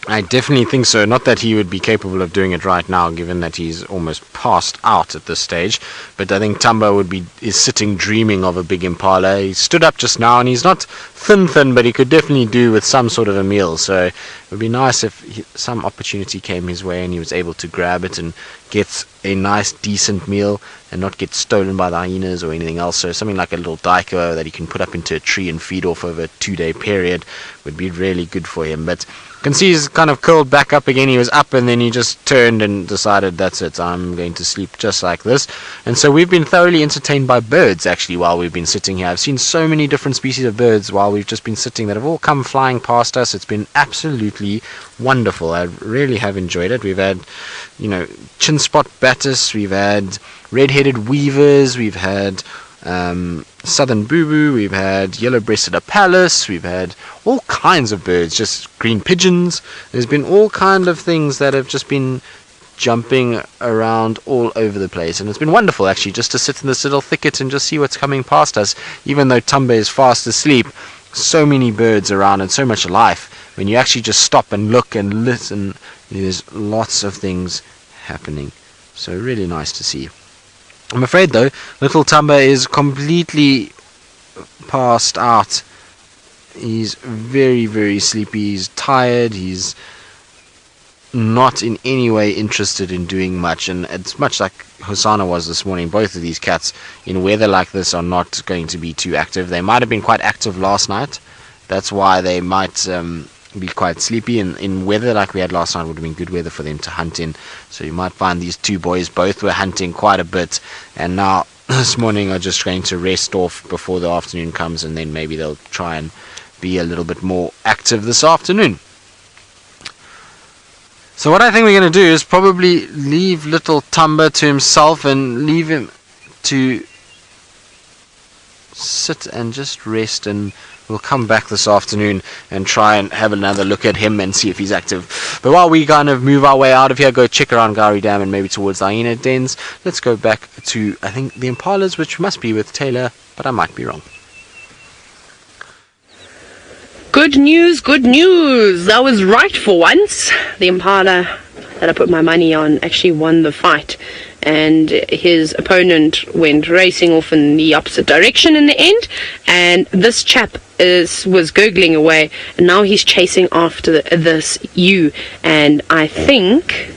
I definitely think so. Not that he would be capable of doing it right now, given that he's almost passed out at this stage. But I think Thamba is sitting dreaming of a big impala. He stood up just now, and he's not thin, but he could definitely do with some sort of a meal. So it would be nice if some opportunity came his way and he was able to grab it and get a nice, decent meal and not get stolen by the hyenas or anything else. So something like a little daiko that he can put up into a tree and feed off over a 2-day period would be really good for him. But you can see he's kind of curled back up again. He was up and then he just turned and decided, that's it, I'm going to sleep just like this. And so we've been thoroughly entertained by birds actually while we've been sitting here. I've seen so many different species of birds while we've just been sitting that have all come flying past us. It's been absolutely wonderful. I really have enjoyed it. We've had, chin spot batis, we've had red-headed weavers, we've had southern boo-boo, we've had yellow-breasted apalus, we've had all kinds of birds, just green pigeons. There's been all kind of things that have just been jumping around all over the place, and it's been wonderful actually just to sit in this little thicket and just see what's coming past us. Even though Tumba is fast asleep, so many birds around and so much life. When you actually just stop and look and listen, there's lots of things happening. So really nice to see. I'm afraid though, little Thamba is completely passed out. He's very, very sleepy. He's tired. He's not in any way interested in doing much, and it's much like Hosana was this morning. Both of these cats in weather like this are not going to be too active. They might have been quite active last night. That's why they might be quite sleepy. In weather like we had last night would have been good weather for them to hunt in. So you might find these two boys both were hunting quite a bit, and now this morning are just going to rest off before the afternoon comes, and then maybe they'll try and be a little bit more active this afternoon. So what I think we're going to do is probably leave little Thamba to himself and leave him to sit and just rest, and we'll come back this afternoon and try and have another look at him and see if he's active. But while we kind of move our way out of here, go check around Gowrie Dam and maybe towards the Hyena Dens, let's go back to, I think, the Impalas, which must be with Tayla, but I might be wrong. Good news, good news. I was right for once. The Impala that I put my money on actually won the fight, and his opponent went racing off in the opposite direction in the end, and this chap was gurgling away, and now he's chasing after this ewe, and I think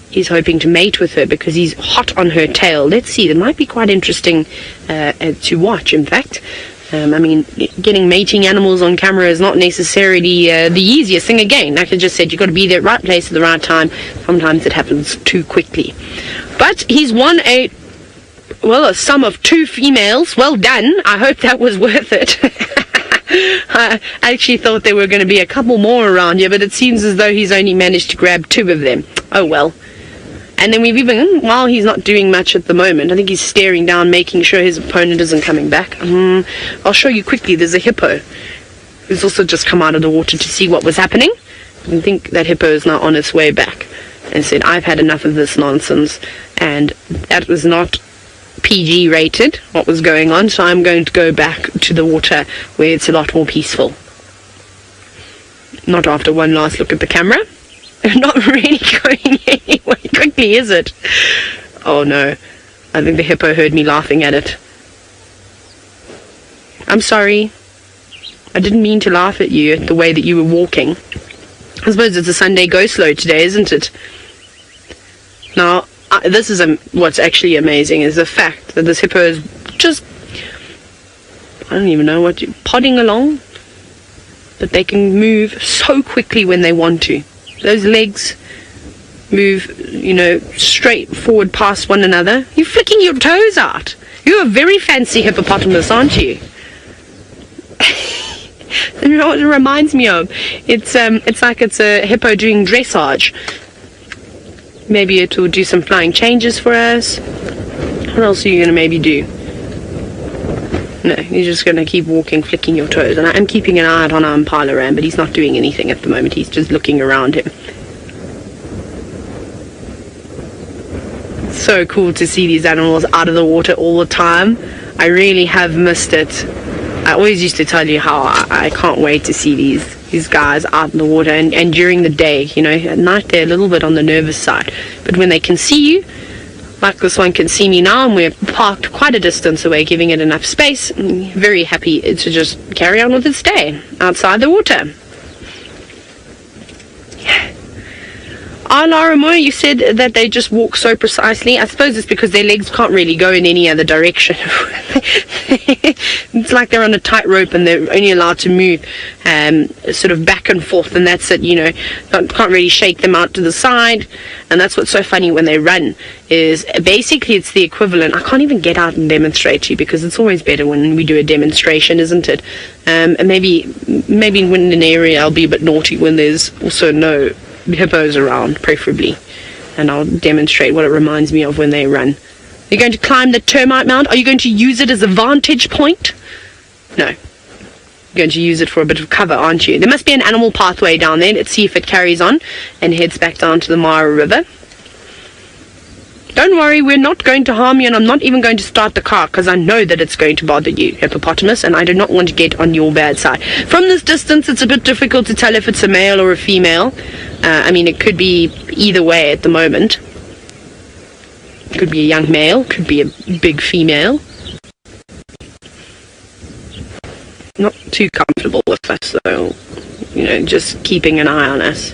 he's hoping to mate with her because he's hot on her tail. Let's see, it might be quite interesting to watch, in fact. I mean, getting mating animals on camera is not necessarily the easiest thing. Again, like I just said, you've got to be there at the right place at the right time. Sometimes it happens too quickly. But he's won a sum of 2 females. Well done. I hope that was worth it. I actually thought there were going to be a couple more around here, but it seems as though he's only managed to grab 2 of them. Oh well. And then we've even, while he's not doing much at the moment, I think he's staring down, making sure his opponent isn't coming back. I'll show you quickly. There's a hippo who's also just come out of the water to see what was happening. I think that hippo is now on its way back and said, I've had enough of this nonsense, and that was not PG rated, what was going on, so I'm going to go back to the water where it's a lot more peaceful. Not after one last look at the camera. Not really going anywhere quickly, is it? Oh no, I think the hippo heard me laughing at it. I'm sorry. I didn't mean to laugh at you at the way that you were walking. I suppose it's a Sunday go slow today, isn't it? Now, this is what's actually amazing is the fact that this hippo is just, I don't even know what, podding along, but they can move so quickly when they want to. Those legs move, straight forward past one another. You're flicking your toes out. You're a very fancy hippopotamus, aren't you? You know what it reminds me of? It's like it's a hippo doing dressage. Maybe it will do some flying changes for us. What else are you going to maybe do? No, you're just going to keep walking, flicking your toes. And I am keeping an eye out on our Impala ram, but he's not doing anything at the moment. He's just looking around him. So cool to see these animals out of the water all the time. I really have missed it. I always used to tell you how I can't wait to see these guys out in the water. And during the day, at night they're a little bit on the nervous side. But when they can see you, like this one can see me now, and we're parked quite a distance away, giving it enough space. I'm very happy to just carry on with its day outside the water. Lara Moore, you said that they just walk so precisely. I suppose it's because their legs can't really go in any other direction. It's like they're on a tightrope and they're only allowed to move sort of back and forth, and that's it, can't really shake them out to the side. And that's what's so funny when they run, is basically it's the equivalent. I can't even get out and demonstrate to you, because it's always better when we do a demonstration, isn't it? And maybe in an area I'll be a bit naughty when there's also no hippos around, preferably, and I'll demonstrate what it reminds me of when they run. You're going to climb the termite mound? Are you going to use it as a vantage point? No. You're going to use it for a bit of cover, aren't you? There must be an animal pathway down there. Let's see if it carries on and heads back down to the Mara River. Don't worry, we're not going to harm you, and I'm not even going to start the car, because I know that it's going to bother you, hippopotamus, and I do not want to get on your bad side. From this distance, it's a bit difficult to tell if it's a male or a female. It could be either way at the moment. It could be a young male, could be a big female. Not too comfortable with us, though. Just keeping an eye on us.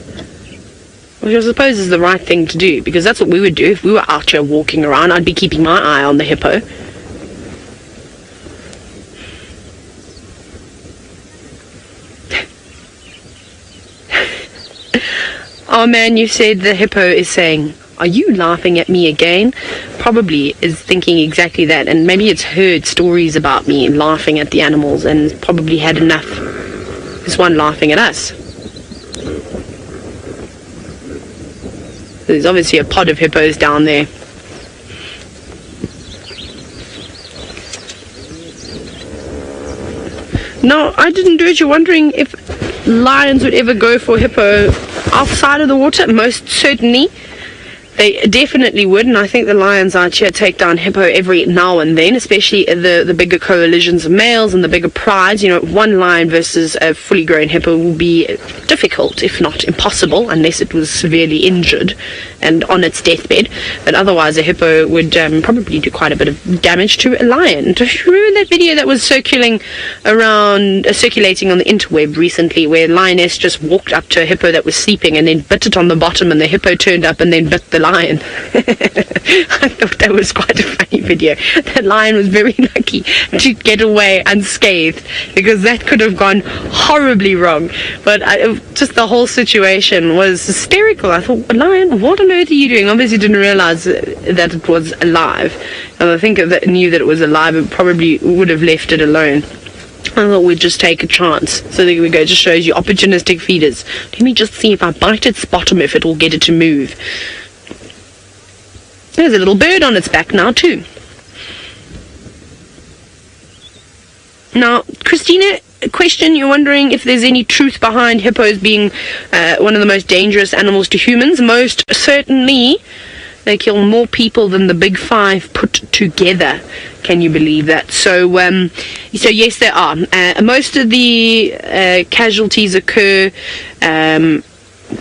Which I suppose is the right thing to do, because that's what we would do if we were out here walking around. I'd be keeping my eye on the hippo. Oh man, you said the hippo is saying, are you laughing at me again? Probably is thinking exactly that, and maybe it's heard stories about me laughing at the animals and probably had enough. This one laughing at us. There's obviously a pod of hippos down there. No, I didn't do it. You're wondering if lions would ever go for hippo outside of the water? Most certainly. They definitely would, and I think the lions out here take down hippo every now and then, especially the bigger coalitions of males and the bigger prides. One lion versus a fully grown hippo will be difficult, if not impossible, unless it was severely injured and on its deathbed. But otherwise, a hippo would probably do quite a bit of damage to a lion. Do you remember that video that was circulating on the interweb recently, where a lioness just walked up to a hippo that was sleeping and then bit it on the bottom, and the hippo turned up and then bit the lion? I thought that was quite a funny video. That lion was very lucky to get away unscathed, because that could have gone horribly wrong. But just the whole situation was hysterical. I thought, lion, what on earth are you doing? Obviously didn't realize that it was alive, and I think if it knew that it was alive, it probably would have left it alone. I thought we'd just take a chance. So there we go, just shows you opportunistic feeders. Let me just see if I bite its bottom, if it will get it to move. There's a little bird on its back now too. Now, Christina, a question, you're wondering if there's any truth behind hippos being one of the most dangerous animals to humans. Most certainly. They kill more people than the big five put together. Can you believe that? So yes, there are. Most of the casualties occur.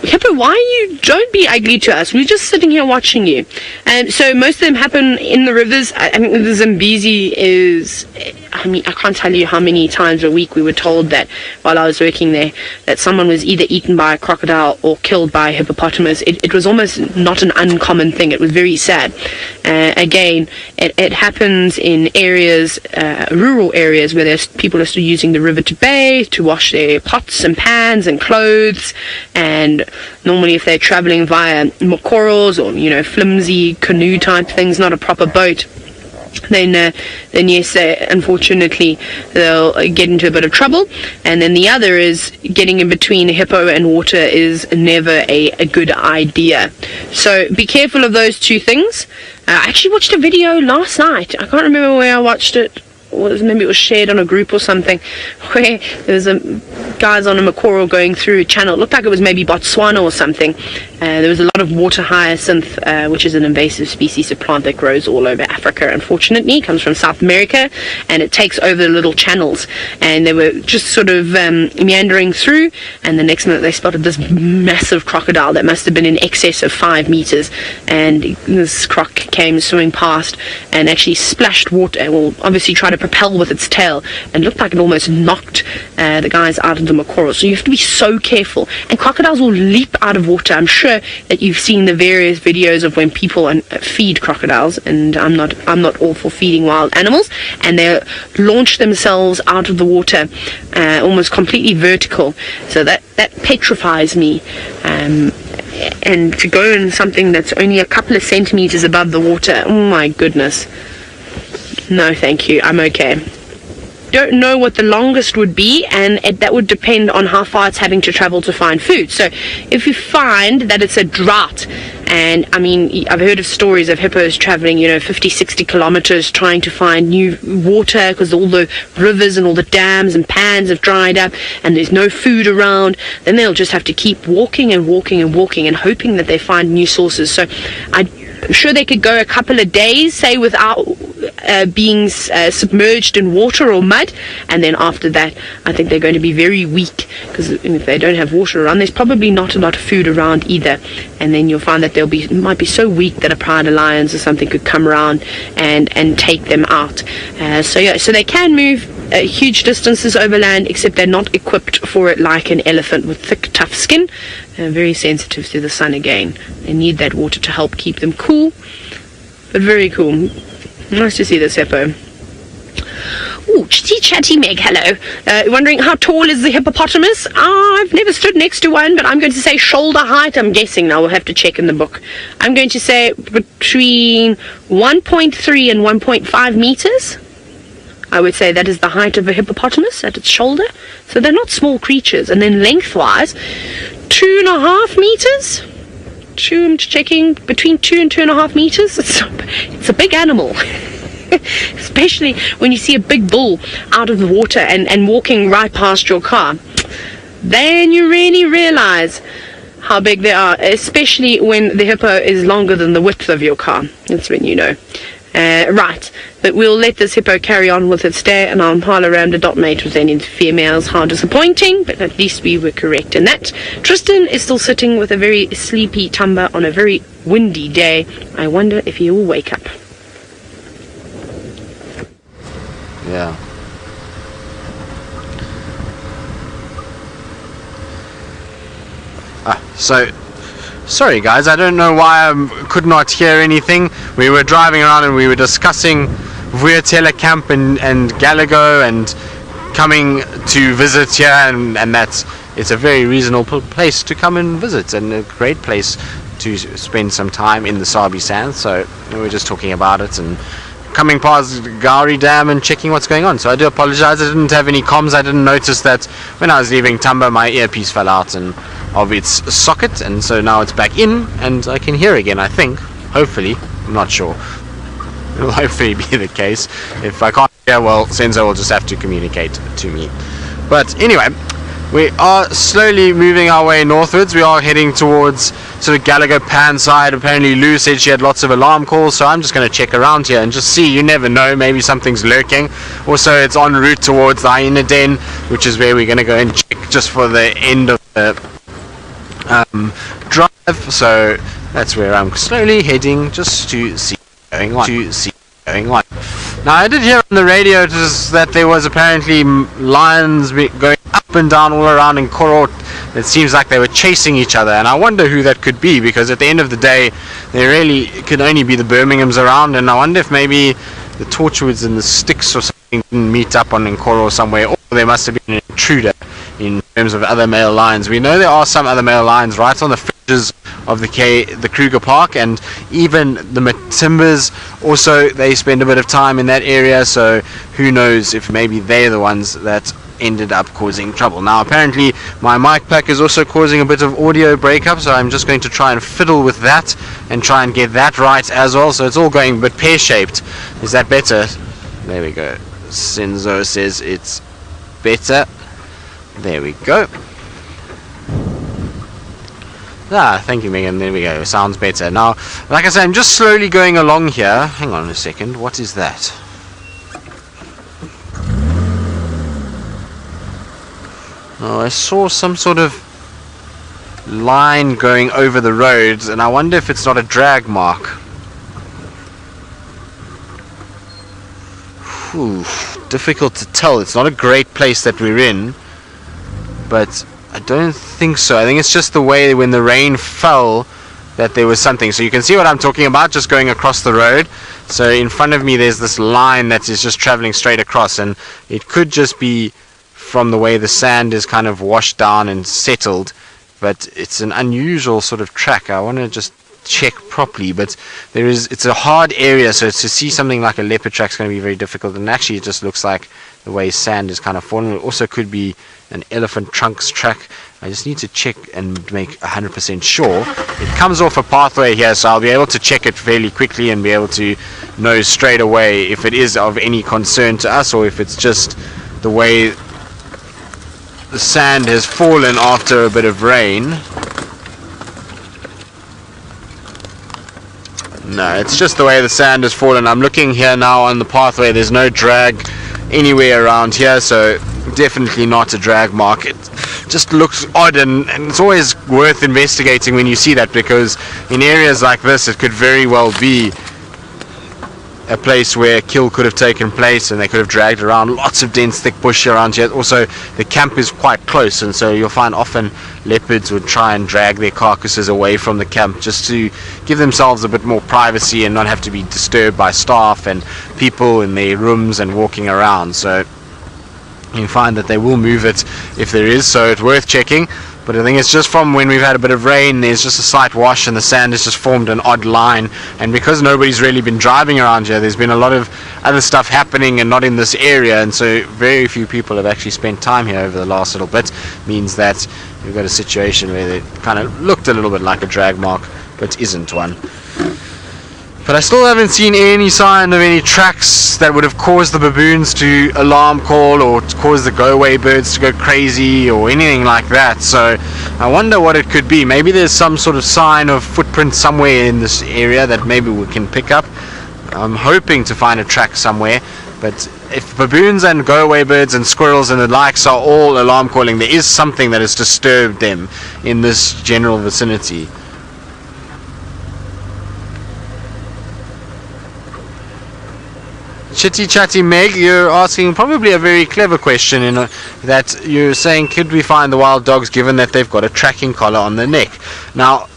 Hippo, don't be ugly to us. We're just sitting here watching you. So most of them happen in the rivers. I mean, the Zambezi is, I can't tell you how many times a week we were told that while I was working there, that someone was either eaten by a crocodile or killed by a hippopotamus. It was almost not an uncommon thing. It was very sad. Again, it happens in areas, rural areas, where people are still using the river to bathe, to wash their pots and pans and clothes, and normally if they're traveling via mokorals or flimsy canoe type things, not a proper boat, then yes, unfortunately they'll get into a bit of trouble. And then the other is getting in between a hippo and water is never a good idea. So be careful of those two things. I actually watched a video last night. I can't remember where I watched it. Maybe it was shared on a group or something, where there was guys on a macaral going through a channel. It looked like it was maybe Botswana or something. There was a lot of water hyacinth, which is an invasive species of plant that grows all over Africa. Unfortunately, it comes from South America, and it takes over the little channels. And they were just sort of meandering through, and the next minute they spotted this massive crocodile that must have been in excess of 5 meters. And this croc came swimming past and actually splashed water. Well, obviously tried to propel with its tail, and looked like it almost knocked the guys out of the macaral. So you have to be so careful. And crocodiles will leap out of water. I'm sure that you've seen the various videos of when people feed crocodiles, and I'm not all for feeding wild animals, and they launch themselves out of the water almost completely vertical. So that petrifies me. And to go in something that's only a couple of centimeters above the water, oh my goodness. No, thank you. I'm okay. Don't know what the longest would be, and that would depend on how far it's having to travel to find food. So if you find that it's a drought, and I've heard of stories of hippos traveling 50, 60 kilometers trying to find new water because all the rivers and all the dams and pans have dried up and there's no food around, then they'll just have to keep walking and walking and walking and hoping that they find new sources. So I'm sure they could go a couple of days, say, without being submerged in water or mud, and then after that I think they're going to be very weak, because if they don't have water around, there's probably not a lot of food around either, and then you'll find that might be so weak that a pride of lions or something could come around and take them out. So they can move huge distances overland, except they're not equipped for it like an elephant with thick, tough skin. Very sensitive to the sun again. They need that water to help keep them cool. But very cool. Nice to see this hippo. Ooh, Chatty Meg, hello. Wondering how tall is the hippopotamus? I've never stood next to one, but I'm going to say shoulder height. I'm guessing now. We'll have to check in the book. I'm going to say between 1.3 and 1.5 meters. I would say that is the height of a hippopotamus at its shoulder. So they're not small creatures. And then lengthwise, 2.5 meters. I'm checking between 2 and 2.5 meters. It's a big animal. Especially when you see a big bull out of the water and walking right past your car. Then you really realize how big they are, especially when the hippo is longer than the width of your car. That's when you know. Right, but we'll let this hippo carry on with its day, and I'll pile around a dot mate with any females. How disappointing, but at least we were correct in that. Tristan is still sitting with a very sleepy Tumba on a very windy day. I wonder if he will wake up. Yeah. Sorry guys, I don't know why I could not hear anything. We were driving around and we were discussing Vuatela Camp and Galago and coming to visit here, and that it's a very reasonable place to come and visit, and a great place to spend some time in the Sabi Sands. So we were just talking about it and coming past Gowrie Dam and checking what's going on. So I do apologize, I didn't have any comms. I didn't notice that when I was leaving Tumba my earpiece fell out of its socket, and so now it's back in and I can hear again, I think, hopefully. I'm not sure. It'll hopefully be the case. If I can't hear, well, Senzo will just have to communicate to me. But anyway, we are slowly moving our way northwards. We are heading towards sort of Gallagher Pan side. Apparently Lou said she had lots of alarm calls, so I'm just going to check around here and just see. You never know, maybe something's lurking. Also, it's en route towards the Hyena Den, which is where we're going to go and check just for the end of the drive. So that's where I'm slowly heading, just to see what's going on. Now, I did hear on the radio that there was apparently lions going up and down all around in Koro. It seems like they were chasing each other, and I wonder who that could be, because at the end of the day, there really could only be the Birminghams around, and I wonder if maybe the Torchwoods and the Sticks or something didn't meet up on Nkoro somewhere, or there must have been an intruder in terms of other male lions. We know there are some other male lions right on the fringes of the Kruger Park, and even the Matimbers also, they spend a bit of time in that area, so who knows if maybe they're the ones that ended up causing trouble. Now apparently my mic pack is also causing a bit of audio breakup, so I'm just going to try and fiddle with that and try and get that right as well, so it's all going a bit pear-shaped. Is that better? There we go. Senzo says it's better. There we go. Thank you, Megan. There we go. Sounds better. Now, like I said, I'm just slowly going along here. Hang on a second. What is that? Oh, I saw some sort of line going over the roads, and I wonder if it's not a drag mark. Whew, difficult to tell. It's not a great place that we're in, but I don't think so. I think it's just the way when the rain fell that there was something. So you can see what I'm talking about, just going across the road. So in front of me there's this line that is just traveling straight across, and it could just be from the way the sand is kind of washed down and settled, but it's an unusual sort of track. I want to just check properly, but it's a hard area, so to see something like a leopard track is going to be very difficult, and actually it just looks like the way sand is kind of fallen. It also could be an elephant trunks track. I just need to check and make 100% sure. It comes off a pathway here, so I'll be able to check it fairly quickly and be able to know straight away if it is of any concern to us, or if it's just the way the sand has fallen after a bit of rain. No, it's just the way the sand has fallen. I'm looking here now on the pathway. There's no drag anywhere around here, so definitely not a drag mark. It just looks odd, and it's always worth investigating when you see that, because in areas like this it could very well be a place where a kill could have taken place, and they could have dragged around lots of dense thick bush around here. Also, the camp is quite close, and so you'll find often leopards would try and drag their carcasses away from the camp just to give themselves a bit more privacy and not have to be disturbed by staff and people in their rooms and walking around. So you find that they will move it if there is, so it's worth checking. But I think it's just from when we've had a bit of rain, there's just a slight wash and the sand has just formed an odd line, and because nobody's really been driving around here, there's been a lot of other stuff happening and not in this area, and so very few people have actually spent time here over the last little bit. Means that we've got a situation where it kind of looked a little bit like a drag mark but isn't one. But I still haven't seen any sign of any tracks that would have caused the baboons to alarm call or to cause the go-away birds to go crazy or anything like that. So I wonder what it could be. Maybe there's some sort of sign of footprint somewhere in this area that maybe we can pick up. I'm hoping to find a track somewhere, but if baboons and go-away birds and squirrels and the likes are all alarm calling, there is something that has disturbed them in this general vicinity. Chitty Chatty Meg, you're asking probably a very clever question in that you're saying, could we find the wild dogs given that they've got a tracking collar on their neck? Now,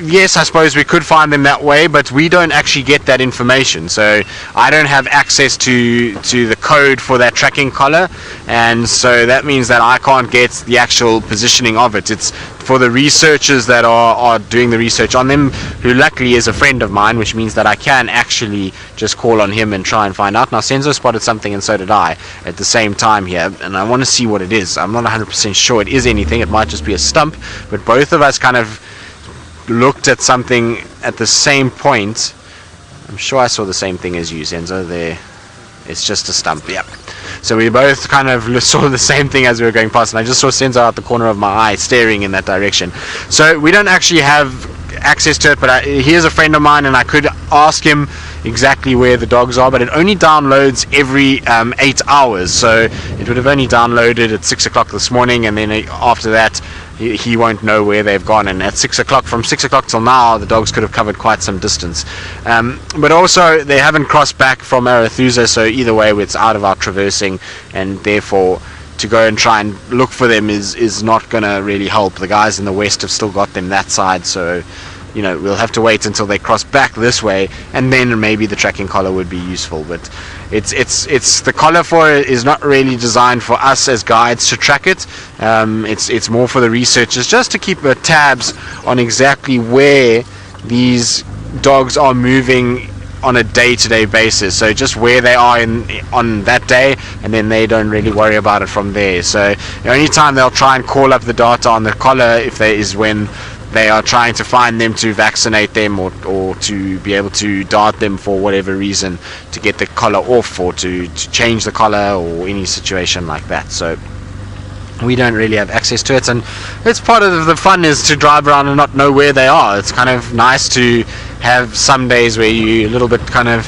yes, I suppose we could find them that way, but we don't actually get that information. So I don't have access to the code for that tracking collar, and so that means that I can't get the actual positioning of it. It's for the researchers that are doing the research on them, who luckily is a friend of mine, which means that I can actually just call on him and try and find out. Now, Senzo spotted something, and so did I, at the same time here, and I want to see what it is. I'm not 100% sure it is anything. It might just be a stump, but both of us kind of looked at something at the same point, I'm sure I saw the same thing as you, Senzo. There, it's just a stump. Yeah. So we both kind of saw the same thing as we were going past, and I just saw Senzo out the corner of my eye staring in that direction. So we don't actually have access to it, but he is a friend of mine, and I could ask him exactly where the dogs are, but it only downloads every 8 hours, so it would have only downloaded at 6 o'clock this morning, and then after that he won't know where they've gone. And at 6 o'clock, from 6 o'clock till now, the dogs could have covered quite some distance, but also they haven't crossed back from Arethusa, so either way it's out of our traversing, and therefore to go and try and look for them is not going to really help. The guys in the west have still got them that side, so you know, we'll have to wait until they cross back this way, and then maybe the tracking collar would be useful. But it's the collar for it is not really designed for us as guides to track it. It's more for the researchers, just to keep tabs on exactly where these dogs are moving on a day-to-day basis, so just where they are on that day, and then they don't really worry about it from there. So the only time they'll try and call up the data on the collar is when they are trying to find them to vaccinate them, or to be able to dart them for whatever reason, to get the collar off, or to change the collar, or any situation like that. So we don't really have access to it, and it's part of the fun is to drive around and not know where they are. It's kind of nice to have some days where you're a little bit kind of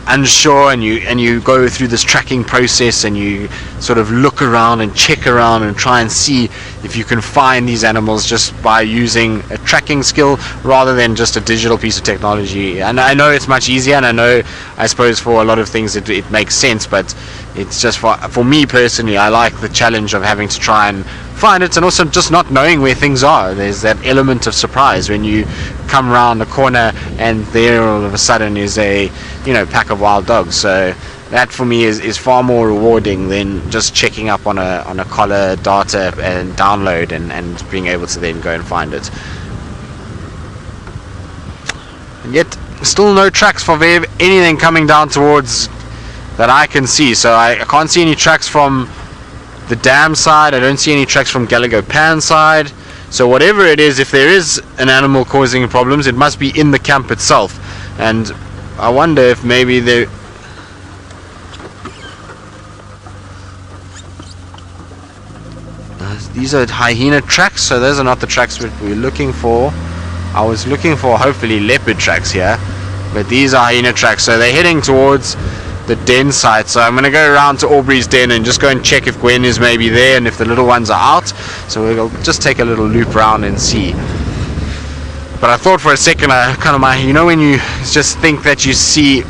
unsure, and you go through this tracking process, and you sort of look around and check around and try and see if you can find these animals just by using a tracking skill rather than just a digital piece of technology. And I know it's much easier, and I suppose for a lot of things it makes sense, but it's just for me personally, I like the challenge of having to try and find it, and also just not knowing where things are. There's that element of surprise when you come around the corner and there all of a sudden is a pack of wild dogs. So that for me is far more rewarding than just checking up on a collar data and download and being able to then go and find it. And yet still no tracks for anything coming down towards that I can see. So I can't see any tracks from the dam side. I don't see any tracks from Gallego Pan side. So whatever it is, if there is an animal causing problems, it must be in the camp itself. And I wonder if maybe there... these are hyena tracks, so those are not the tracks that we're looking for. I was looking for hopefully leopard tracks here, but these are hyena tracks, so they're heading towards the den site. So I'm going to go around to Aubrey's den and just go and check if Gwen is maybe there and if the little ones are out. So we'll just take a little loop around and see. But I thought for a second, when you just think that you see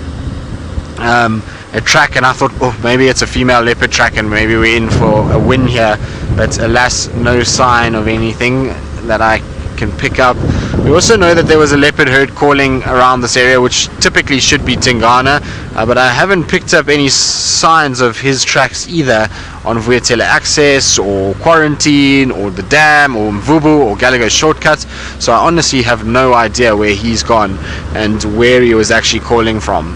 a track, and I thought, oh, maybe it's a female leopard track and maybe we're in for a win here, but alas, no sign of anything that I can pick up. We also know that there was a leopard herd calling around this area, which typically should be Tingana, but I haven't picked up any signs of his tracks either on Vuyatela Access or Quarantine or the Dam or Mvubu or Gallego Shortcut. So I honestly have no idea where he's gone and where he was actually calling from.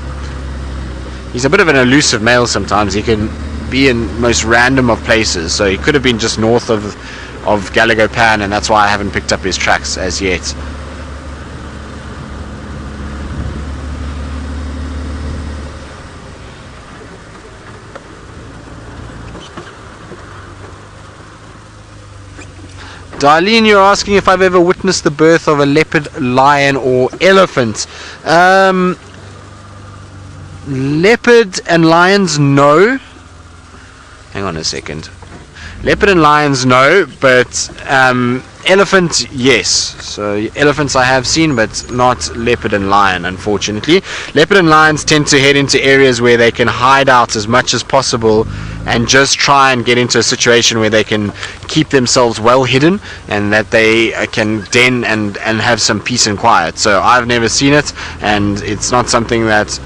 He's a bit of an elusive male sometimes. He can be in most random of places, so he could have been just north of Gallego Pan, and that's why I haven't picked up his tracks as yet. Darlene, you're asking if I've ever witnessed the birth of a leopard, lion or elephant. Leopard and lions, no. Hang on a second. Leopard and lions, no, but elephant, yes. So elephants I have seen, but not leopard and lion, unfortunately. Leopard and lions tend to head into areas where they can hide out as much as possible and just try and get into a situation where they can keep themselves well hidden and that they can den and have some peace and quiet. So I've never seen it, and it's not something that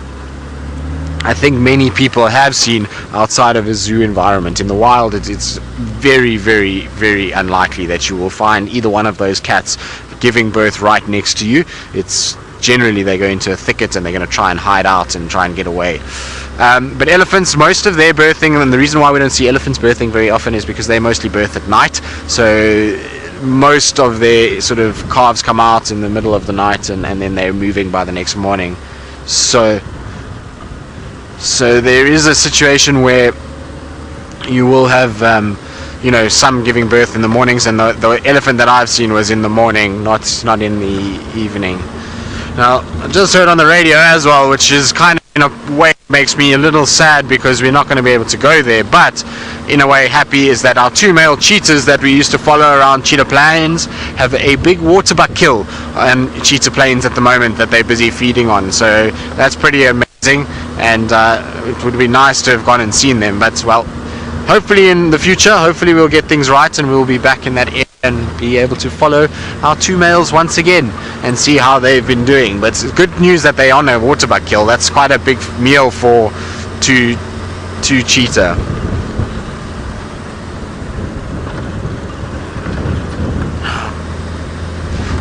I think many people have seen outside of a zoo environment. In the wild, it's very, very, very unlikely that you will find either one of those cats giving birth right next to you. It's generally they go into a thicket and they're going to try and hide out and try and get away. But elephants, most of their birthing, and the reason why we don't see elephants birthing very often is because they mostly birth at night. So most of their sort of calves come out in the middle of the night, and then they're moving by the next morning. So there is a situation where you will have some giving birth in the mornings, and the elephant that I've seen was in the morning, not in the evening. Now, I just heard on the radio as well, which is kind of, in a way, makes me a little sad because we're not going to be able to go there, but in a way happy, is that our 2 male cheetahs that we used to follow around Cheetah Plains have a big waterbuck kill on Cheetah Plains at the moment that they're busy feeding on. So that's pretty amazing, and it would be nice to have gone and seen them, but well, hopefully in the future, hopefully we'll get things right and we'll be back in that area and be able to follow our 2 males once again and see how they've been doing. But it's good news that they're on a waterbuck kill. That's quite a big meal for two cheetah.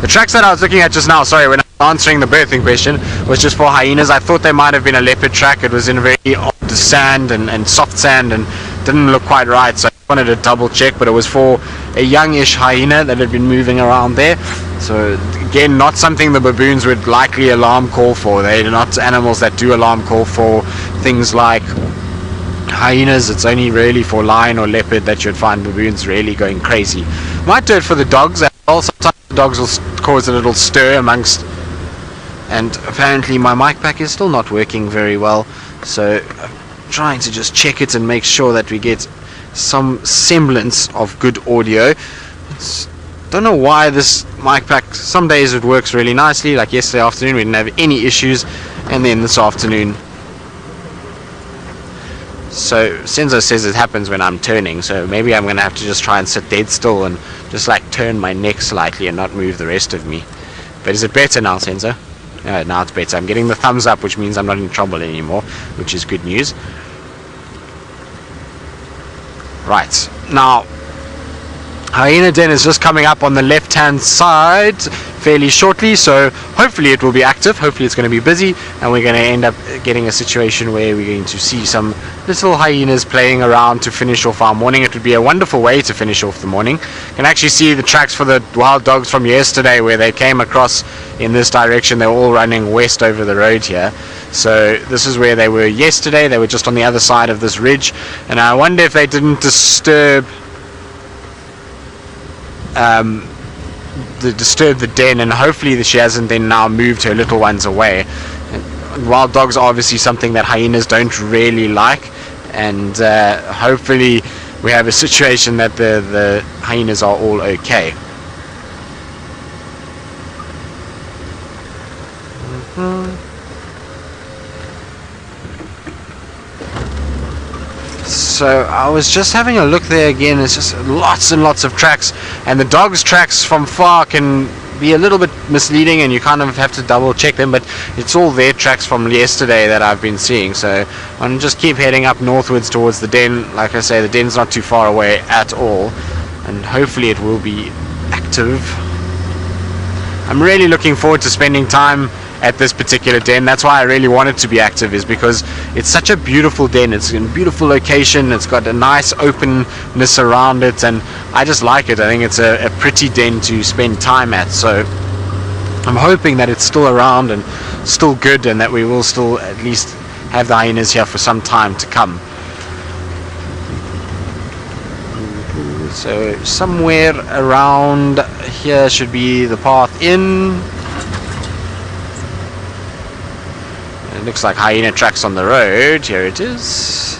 The tracks that I was looking at just now, sorry, when I was answering the birthing question, was just for hyenas. I thought they might have been a leopard track. It was in very odd sand and soft sand and didn't look quite right, so I wanted to double check, but it was for a youngish hyena that had been moving around there. So again, not something the baboons would likely alarm call for. They're not animals that do alarm call for things like hyenas. It's only really for lion or leopard that you'd find baboons really going crazy. Might do it for the dogs as well. Sometimes the dogs will cause a little stir amongst, and apparently my mic pack is still not working very well, so I'm trying to just check it and make sure that we get some semblance of good audio. Don't know why this mic pack, some days it works really nicely, like yesterday afternoon we didn't have any issues, and then this afternoon. So Senzo says it happens when I'm turning, so maybe I'm going to have to just try and sit dead still and just like turn my neck slightly and not move the rest of me. But is it better now, Senzo? Now it's better. I'm getting the thumbs up, which means I'm not in trouble anymore, which is good news. Right, now Hyena Den is just coming up on the left hand side fairly shortly, so hopefully it will be active, hopefully it's going to be busy, and we're going to end up getting a situation where we're going to see some little hyenas playing around to finish off our morning. It would be a wonderful way to finish off the morning. You can actually see the tracks for the wild dogs from yesterday where they came across in this direction. They were all running west over the road here. So this is where they were yesterday. They were just on the other side of this ridge, and I wonder if they didn't disturb the den, and hopefully she hasn't then now moved her little ones away. And wild dogs are obviously something that hyenas don't really like, and hopefully we have a situation that the hyenas are all okay. So I was just having a look there again. It's just lots and lots of tracks, and the dogs' tracks from far can be a little bit misleading, and you kind of have to double check them, but it's all their tracks from yesterday that I've been seeing. So I'm just keep heading up northwards towards the den. Like I say, the den's not too far away at all, and hopefully it will be active. I'm really looking forward to spending time at this particular den. That's why I really want it to be active, is because it's such a beautiful den. It's in a beautiful location, it's got a nice openness around it, and I just like it. I think it's a pretty den to spend time at, so I'm hoping that it's still around and still good, and that we will still at least have the hyenas here for some time to come. So somewhere around here should be the path in. It looks like hyena tracks on the road. Here it is.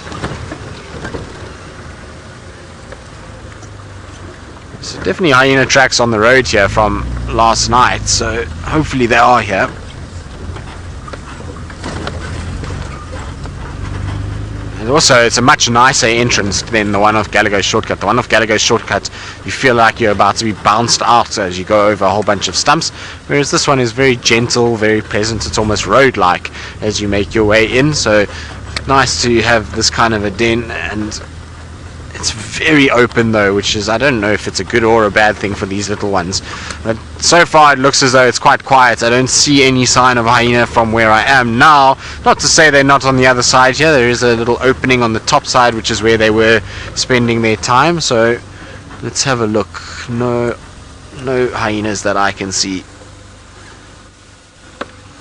So definitely hyena tracks on the road here from last night, so hopefully they are here. And also it's a much nicer entrance than the one off Gallagher's Shortcut. The one off Gallagher's Shortcut, you feel like you're about to be bounced out as you go over a whole bunch of stumps, whereas this one is very gentle, very pleasant. It's almost road-like as you make your way in, so nice to have this kind of a den. And it's very open though, which is, I don't know if it's a good or a bad thing for these little ones, but so far it looks as though it's quite quiet. I don't see any sign of hyena from where I am now. Not to say they're not on the other side here. There is a little opening on the top side, which is where they were spending their time, so let's have a look. No hyenas that I can see.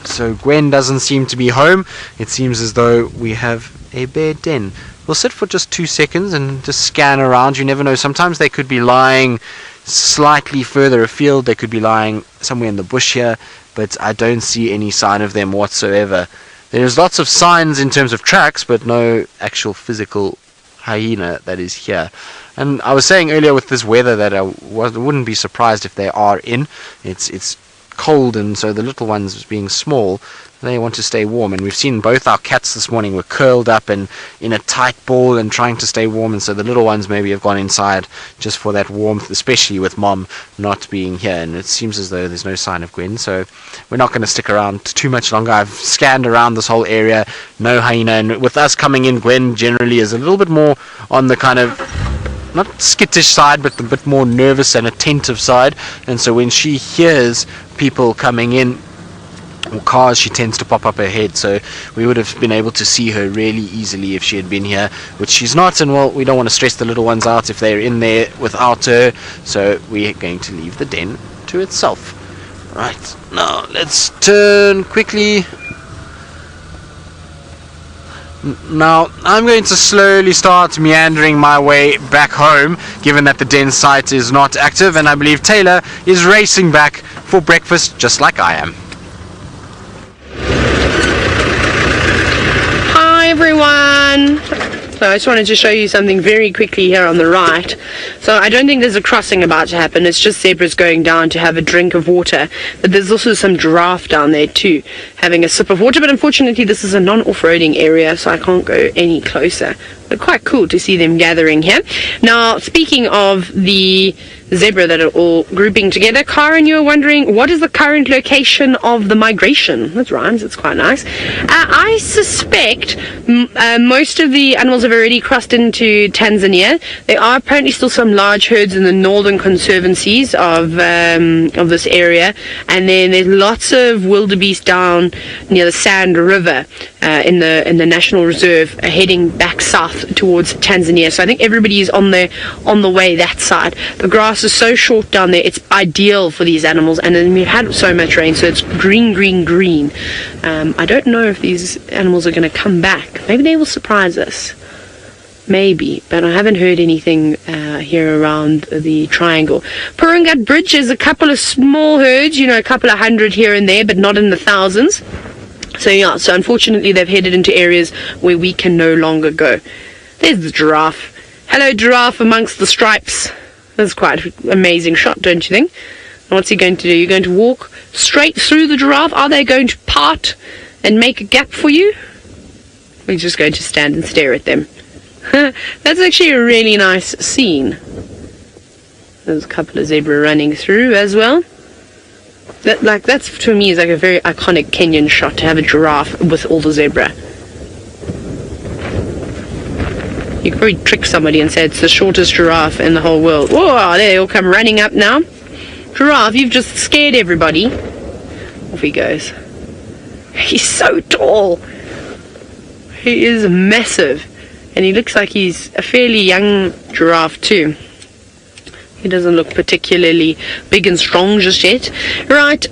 So Gwen doesn't seem to be home. It seems as though we have a bear den. We'll sit for just 2 seconds and just scan around. You never know. Sometimes they could be lying slightly further afield. They could be lying somewhere in the bush here, but I don't see any sign of them whatsoever. There's lots of signs in terms of tracks, but no actual physical hyena that is here. And I was saying earlier with this weather that I wouldn't be surprised if they are in. It's cold, and so the little ones being small, they want to stay warm. And we've seen both our cats this morning were curled up and in a tight ball and trying to stay warm, and so the little ones maybe have gone inside just for that warmth, especially with Mom not being here. And it seems as though there's no sign of Gwen, so we're not going to stick around too much longer. I've scanned around this whole area, no hyena, and with us coming in, Gwen generally is a little bit more on the kind of not skittish side, but the bit more nervous and attentive side. And so when she hears people coming in or cars, she tends to pop up her head. So we would have been able to see her really easily if she had been here, which she's not. And well, we don't want to stress the little ones out if they're in there without her, so we're going to leave the den to itself. Right, now let's turn quickly. Now, I'm going to slowly start meandering my way back home, given that the den site is not active, and I believe Tayla is racing back for breakfast, just like I am. Hi everyone! So I just wanted to show you something very quickly here on the right. So I don't think there's a crossing about to happen, it's just zebras going down to have a drink of water. But there's also some giraffe down there too, having a sip of water, but unfortunately this is a non-off-roading area, so I can't go any closer. But quite cool to see them gathering here. Now, speaking of the zebra that are all grouping together, Karen, you were wondering, what is the current location of the migration? That rhymes, it's quite nice. I suspect most of the animals have already crossed into Tanzania. There are apparently still some large herds in the northern conservancies of this area, and then there's lots of wildebeest down near the Sand River in the National Reserve, heading back south towards Tanzania. So I think everybody is on the way that side. The grass is so short down there, it's ideal for these animals, and then we've had so much rain, so it's green. I don't know if these animals are going to come back. Maybe they will surprise us. Maybe, but I haven't heard anything here around the triangle. Purungat Bridge, there's a couple of small herds, a couple of hundred here and there, but not in the thousands. So yeah, so unfortunately they've headed into areas where we can no longer go. There's the giraffe. Hello, giraffe amongst the stripes. That's quite an amazing shot, don't you think? And what's he going to do? You're going to walk straight through the giraffe? Are they going to part and make a gap for you? We're just going to stand and stare at them. That's actually a really nice scene. There's a couple of zebra running through as well. That's to me is like a very iconic Kenyan shot, to have a giraffe with all the zebra. You could probably trick somebody and say it's the shortest giraffe in the whole world. Whoa, there they all come running up now. Giraffe, you've just scared everybody. Off he goes. He's so tall. He is massive. And he looks like he's a fairly young giraffe too. He doesn't look particularly big and strong just yet. Right,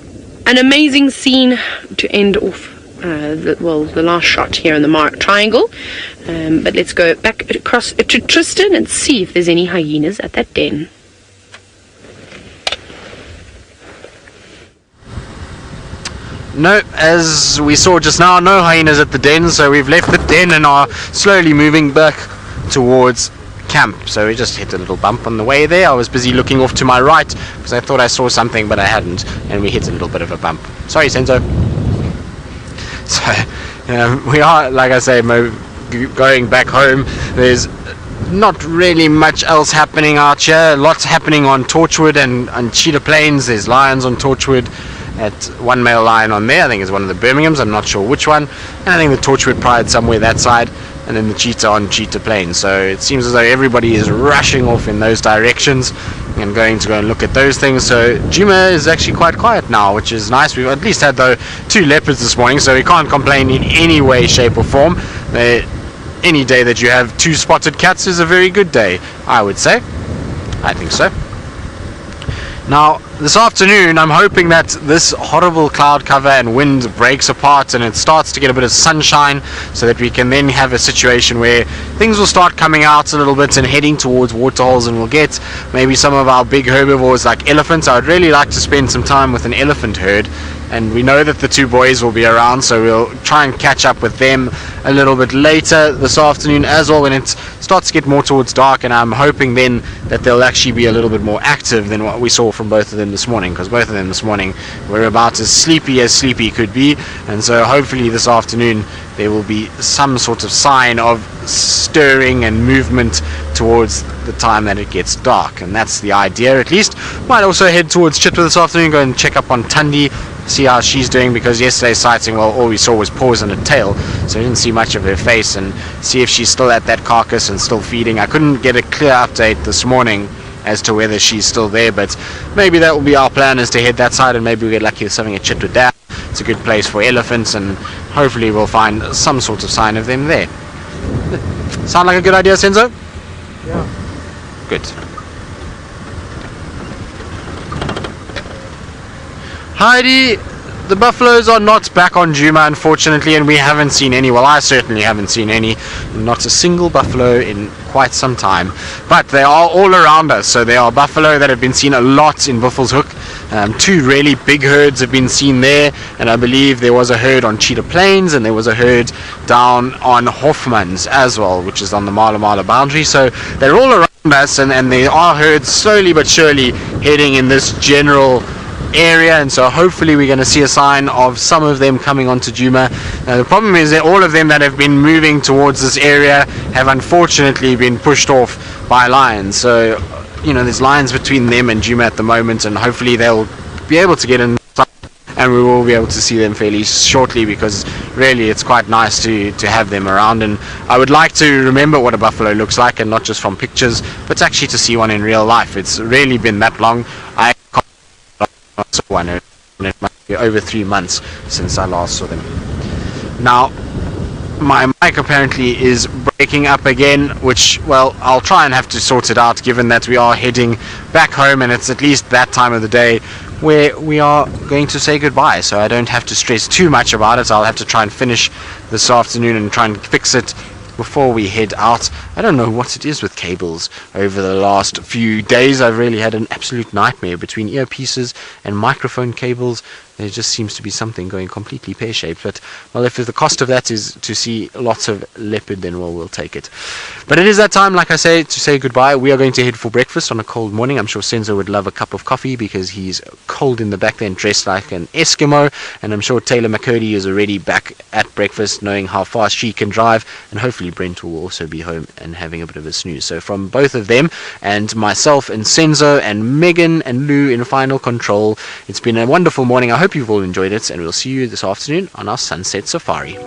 an amazing scene to end off the last shot here in the triangle. But let's go back across to Tristan and see if there's any hyenas at that den. No, as we saw just now, no hyenas at the den, so we've left the den and are slowly moving back towards camp. So we just hit a little bump on the way there. I was busy looking off to my right because I thought I saw something, but I hadn't, and we hit a little bit of a bump. Sorry, Senzo. So we are, like I say, going back home. There's not really much else happening out here. Lots happening on Torchwood and on Cheetah Plains. There's lions on Torchwood. At one male lion on there, I think it's one of the Birminghams, I'm not sure which one, and I think the Torchwood Pride somewhere that side, and then the cheetah on Cheetah Plains. So it seems as though everybody is rushing off in those directions and going to go and look at those things. So Djuma is actually quite quiet now, which is nice. We've at least had though 2 leopards this morning, so we can't complain in any way, shape or form. Any day that you have 2 spotted cats is a very good day, I would say. I think so. Now, this afternoon I'm hoping that this horrible cloud cover and wind breaks apart and it starts to get a bit of sunshine, so that we can then have a situation where things will start coming out a little bit and heading towards waterholes, and we'll get maybe some of our big herbivores like elephants. I would really like to spend some time with an elephant herd, and we know that the two boys will be around, so we'll try and catch up with them a little bit later this afternoon as well, when it starts to get more towards dark. And I'm hoping then that they'll actually be a little bit more active than what we saw from both of them this morning, because both of them this morning were about as sleepy could be. And so hopefully this afternoon there will be some sort of sign of stirring and movement towards the time that it gets dark, and that's the idea at least. Might also head towards Chitwa this afternoon, go and check up on Thandi, see how she's doing, because yesterday's sighting, well, all we saw was paws and a tail, so we didn't see much of her face, and see if she's still at that carcass and still feeding. I couldn't get a clear update this morning as to whether she's still there, but maybe that will be our plan, is to head that side, and maybe we'll get lucky with something at Chitwa Dam. It's a good place for elephants, and hopefully we'll find some sort of sign of them there. Sound like a good idea, Senzo? Yeah. Good. Heidi, the buffaloes are not back on Djuma, unfortunately, and we haven't seen any. Well, I certainly haven't seen any. Not a single buffalo in quite some time. But they are all around us. So there are buffalo that have been seen a lot in Buffelshoek. Two really big herds have been seen there, and I believe there was a herd on Cheetah Plains, and there was a herd down on Hofmans as well, which is on the Male boundary. So they're all around us, and there are herds slowly but surely heading in this general area, and so hopefully we're going to see a sign of some of them coming onto Djuma. Now the problem is that all of them that have been moving towards this area have unfortunately been pushed off by lions. So, you know, there's lions between them and Djuma at the moment, and hopefully they'll be able to get in and we will be able to see them fairly shortly, because really it's quite nice to have them around. And I would like to remember what a buffalo looks like, and not just from pictures, but actually to see one in real life. It's really been that long. I saw one, and it must be over 3 months since I last saw them. Now my mic apparently is breaking up again, which, well, I'll try and have to sort it out, given that we are heading back home, and it's at least that time of the day where we are going to say goodbye, so I don't have to stress too much about it. I'll have to try and finish this afternoon and try and fix it before we head out. I don't know what it is with cables over the last few days. I've really had an absolute nightmare between earpieces and microphone cables. There just seems to be something going completely pear-shaped. But, well, if the cost of that is to see lots of leopard, then we'll take it. But it is that time, like I say, to say goodbye. We are going to head for breakfast on a cold morning. I'm sure Senzo would love a cup of coffee, because he's cold in the back then, dressed like an Eskimo. And I'm sure Tayla McCurdy is already back at breakfast, knowing how fast she can drive. And hopefully Brent will also be home and having a bit of a snooze. So from both of them, and myself and Senzo and Megan and Lou in final control, it's been a wonderful morning. I hope you've all enjoyed it, and we'll see you this afternoon on our sunset safari.